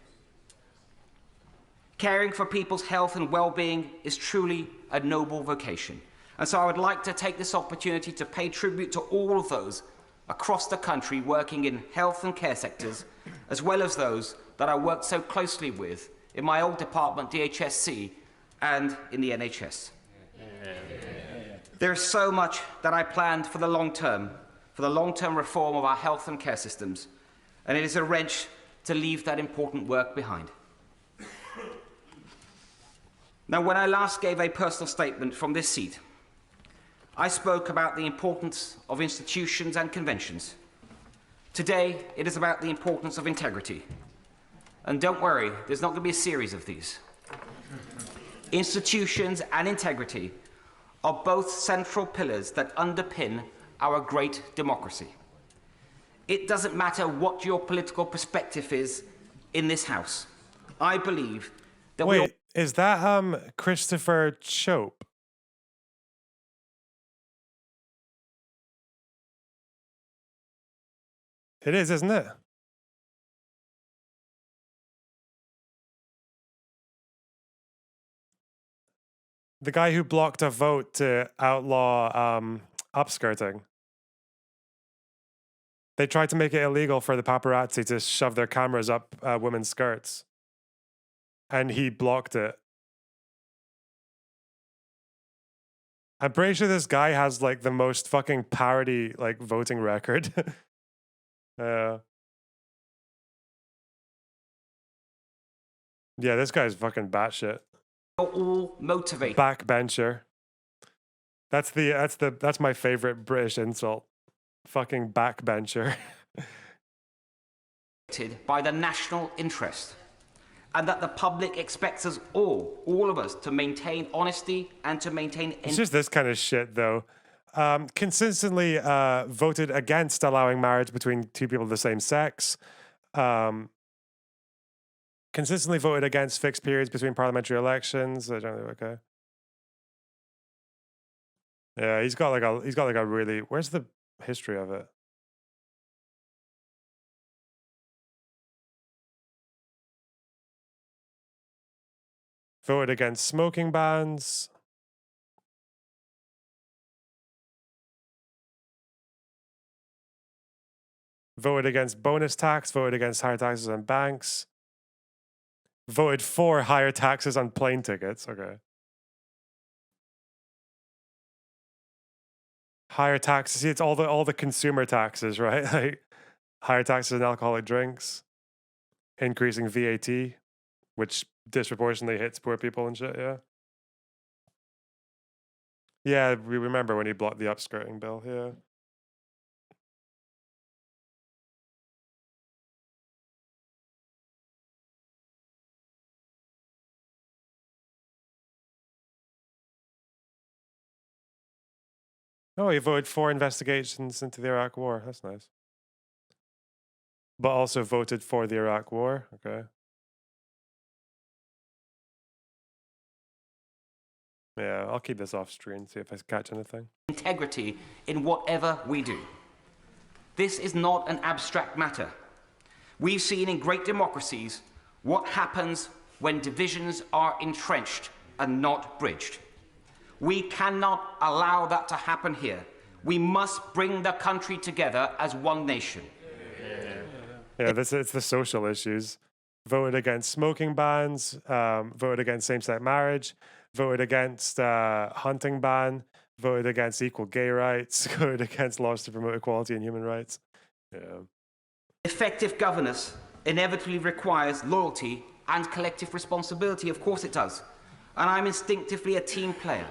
Caring for people's health and well-being is truly a noble vocation. And so I would like to take this opportunity to pay tribute to all of those across the country working in health and care sectors, as well as those that I worked so closely with in my old department, DHSC, and in the NHS. There is so much that I planned for the long-term reform of our health and care systems, and it is a wrench to leave that important work behind. Now, when I last gave a personal statement from this seat, I spoke about the importance of institutions and conventions. Today, it is about the importance of integrity. And don't worry, there's not going to be a series of these. Institutions and integrity are both central pillars that underpin our great democracy. It doesn't matter what your political perspective is in this House. I believe that Wait, is that Christopher Chope? It is, isn't it? The guy who blocked a vote to outlaw upskirting. They tried to make it illegal for the paparazzi to shove their cameras up women's skirts. And he blocked it. I'm pretty sure this guy has like the most fucking parody like voting record. Yeah, this guy's fucking batshit. All motivated. Backbencher. That's my favorite British insult. Fucking backbencher. By the national interest, and that the public expects us all of us, to maintain honesty and to maintain. It's just this kind of shit, though. Consistently voted against allowing marriage between two people of the same sex. Consistently voted against fixed periods between parliamentary elections. I don't know. Okay. Yeah, he's got like a really. Where's the history of it? Voted against smoking bans. Voted against bonus tax. Voted against higher taxes on banks. Voted for higher taxes on plane tickets. Okay. Higher taxes. See, it's all the consumer taxes, right? Like higher taxes on alcoholic drinks, increasing VAT, which disproportionately hits poor people and shit. Yeah. Yeah, we remember when he blocked the upskirting bill. Yeah. Oh, he voted for investigations into the Iraq War. That's nice. But also voted for the Iraq War. Okay. Yeah, I'll keep this off screen, see if I catch anything. Integrity in whatever we do. This is not an abstract matter. We've seen in great democracies what happens when divisions are entrenched and not bridged. We cannot allow that to happen here. We must bring the country together as one nation. Yeah, it's the social issues. Voted against smoking bans, voted against same-sex marriage, voted against hunting ban, voted against equal gay rights, voted against laws to promote equality and human rights. Yeah. Effective governance inevitably requires loyalty and collective responsibility. Of course it does. And I'm instinctively a team player.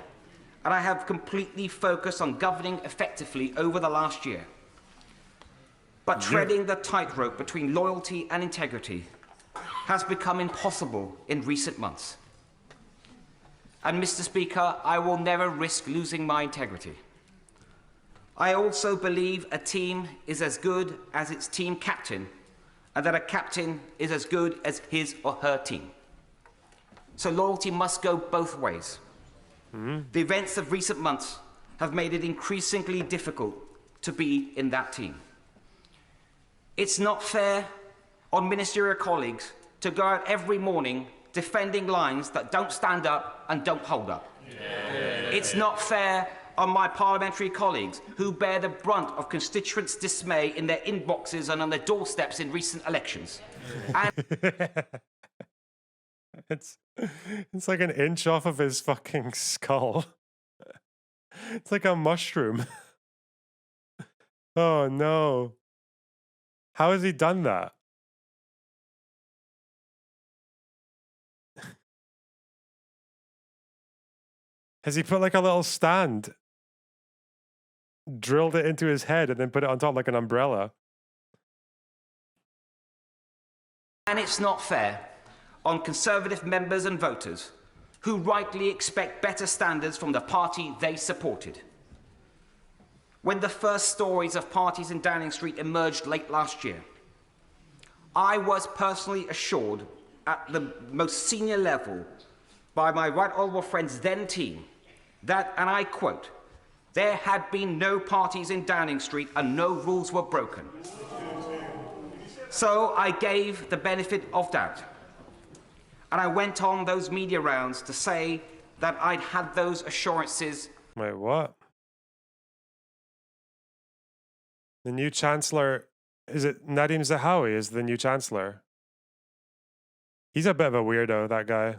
And I have completely focused on governing effectively over the last year. But treading the tightrope between loyalty and integrity has become impossible in recent months. And, Mr. Speaker, I will never risk losing my integrity. I also believe a team is as good as its team captain, and that a captain is as good as his or her team. So loyalty must go both ways. The events of recent months have made it increasingly difficult to be in that team. It's not fair on ministerial colleagues to go out every morning defending lines that don't stand up and don't hold up. It's not fair on my parliamentary colleagues who bear the brunt of constituents' dismay in their inboxes and on their doorsteps in recent elections. And it's like an inch off of his fucking skull. It's like a mushroom. Oh no. How has he done that? Has he put like a little stand, drilled it into his head, and then put it on top like an umbrella? And it's not fair on Conservative members and voters who rightly expect better standards from the party they supported. When the first stories of parties in Downing Street emerged late last year, I was personally assured at the most senior level by my right honourable friend's then team that, and I quote, there had been no parties in Downing Street and no rules were broken. So I gave the benefit of doubt. And I went on those media rounds to say that I'd had those assurances. Wait, what? The new Chancellor, is it Nadim Zahawi is the new Chancellor? He's a bit of a weirdo, that guy.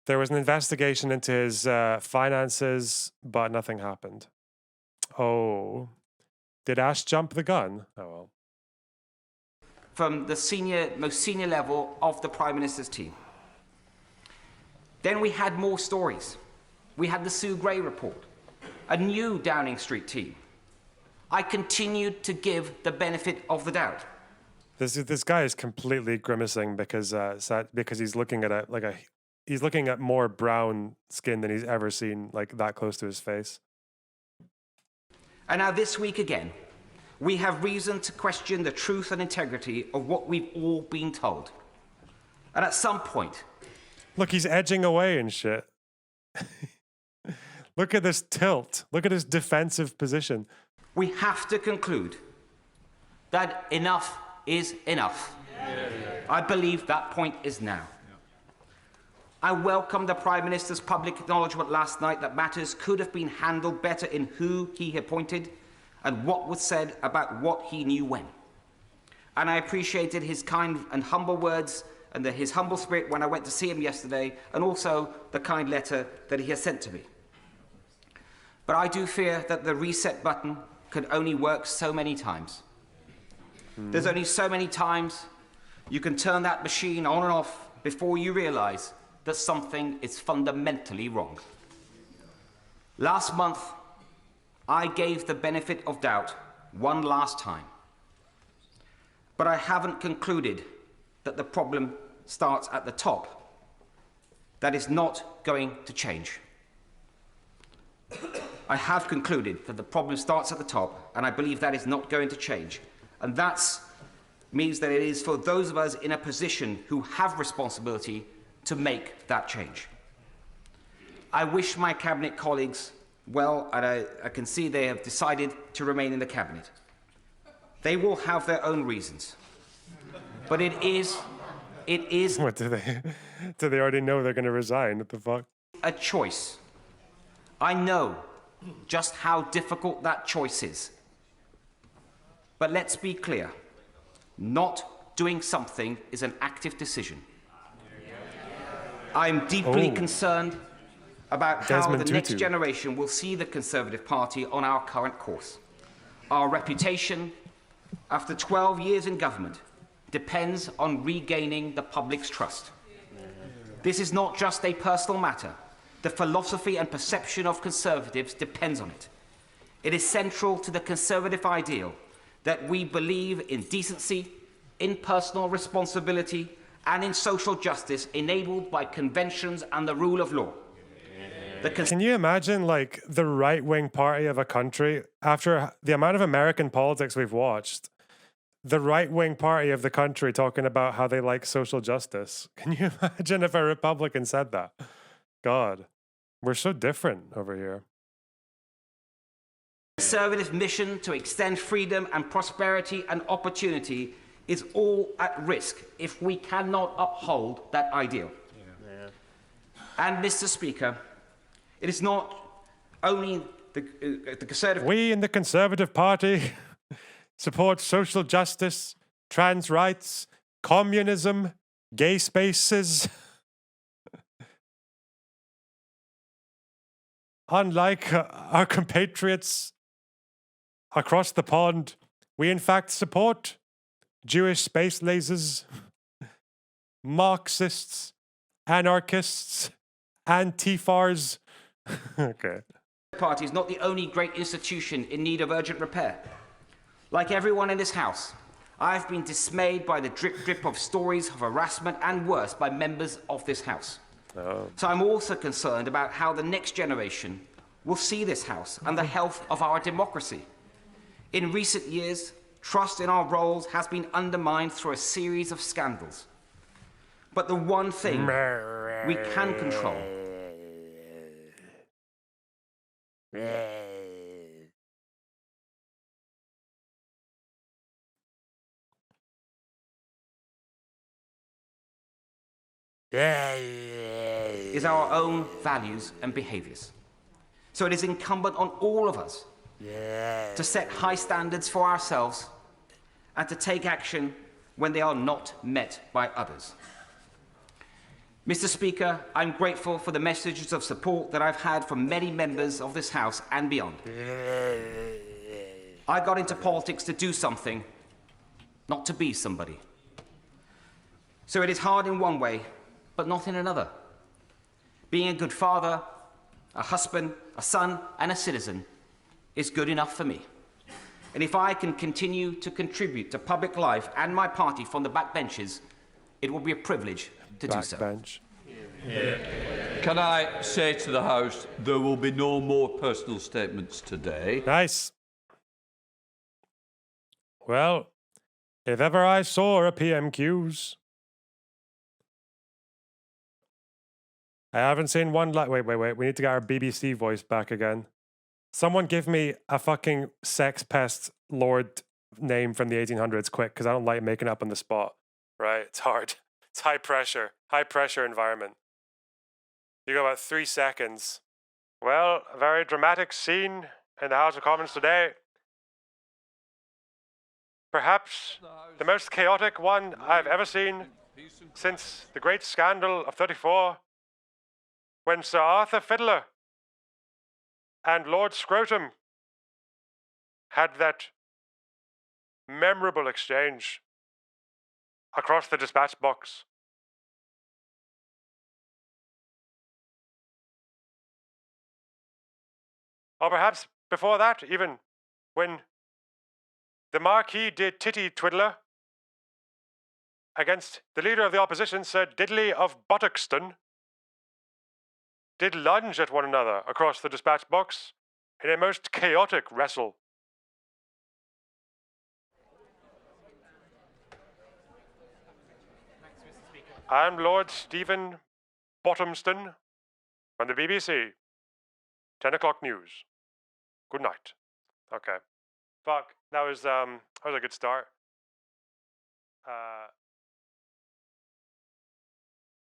There was an investigation into his finances, but nothing happened. Oh. Did Ash jump the gun? Oh well. From the most senior level of the Prime Minister's team. Then we had more stories. We had the Sue Gray report, a new Downing Street team. I continued to give the benefit of the doubt. This guy is completely grimacing because he's looking at he's looking at more brown skin than he's ever seen, like that close to his face. And now this week again, we have reason to question the truth and integrity of what we've all been told. And at some point... Look, he's edging away and shit. Look at this tilt. Look at his defensive position. We have to conclude that enough is enough. I believe that point is now. I welcome the Prime Minister's public acknowledgement last night that matters could have been handled better in who he appointed and what was said about what he knew when. And I appreciated his kind and humble words and his humble spirit when I went to see him yesterday, and also the kind letter that he has sent to me. But I do fear that the reset button can only work so many times. There's only so many times you can turn that machine on and off before you realise that something is fundamentally wrong. Last month, I gave the benefit of doubt one last time. But I haven't concluded that the problem starts at the top. That is not going to change. I have concluded that the problem starts at the top, and I believe that is not going to change. And that means that it is for those of us in a position who have responsibility to make that change. I wish my Cabinet colleagues well, and I can see they have decided to remain in the Cabinet. They will have their own reasons. But it is... What, do they already know they're going to resign? What the fuck? A choice. I know just how difficult that choice is. But let's be clear. Not doing something is an active decision. I'm deeply concerned about how Desmond the next Tutu. generation will see the Conservative Party on our current course. Our reputation, after 12 years in government, depends on regaining the public's trust. This is not just a personal matter. The philosophy and perception of Conservatives depends on it. It is central to the Conservative ideal that we believe in decency, in personal responsibility, and in social justice enabled by conventions and the rule of law. Can you imagine, like, the right-wing party of a country, after the amount of American politics we've watched, the right-wing party of the country talking about how they like social justice. Can you imagine if a Republican said that? God, we're so different over here. Conservative mission to extend freedom and prosperity and opportunity is all at risk if we cannot uphold that ideal. And, Mr. Speaker, it is not only the Conservative... We in the Conservative Party support social justice, trans rights, communism, gay spaces. Unlike our compatriots across the pond, we in fact support Jewish space lasers, Marxists, anarchists, Antifars. Okay. The party is not the only great institution in need of urgent repair. Like everyone in this House, I've been dismayed by the drip of stories of harassment and worse by members of this House. Oh. So I'm also concerned about how the next generation will see this House and the health of our democracy. In recent years, trust in our roles has been undermined through a series of scandals. But the one thing we can control is our own values and behaviours. So it is incumbent on all of us to set high standards for ourselves and to take action when they are not met by others. Mr. Speaker, I'm grateful for the messages of support that I've had from many members of this House and beyond. I got into politics to do something, not to be somebody. So it is hard in one way, but not in another. Being a good father, a husband, a son, and a citizen is good enough for me. And if I can continue to contribute to public life and my party from the backbenches, it will be a privilege to do so. Backbench. Can I say to the House, there will be no more personal statements today. Nice. Well, if ever I saw a PMQs, I haven't seen one like... Wait. We need to get our BBC voice back again. Someone give me a fucking sex pest lord name from the 1800s quick, because I don't like making up on the spot. Right? It's hard. It's high pressure environment. You got about 3 seconds. Well, a very dramatic scene in the House of Commons today. Perhaps the most chaotic one I've ever seen since the great scandal of 34, when Sir Arthur Fiddler and Lord Scrotum had that memorable exchange across the dispatch box. Or perhaps before that, even, when the Marquis de Titty Twiddler against the leader of the opposition, Sir Diddley of Buttockston, did lunge at one another across the dispatch box in a most chaotic wrestle. I'm Lord Stephen Bottomston from the BBC. 10 o'clock news. Good night. Okay. Fuck. That was a good start.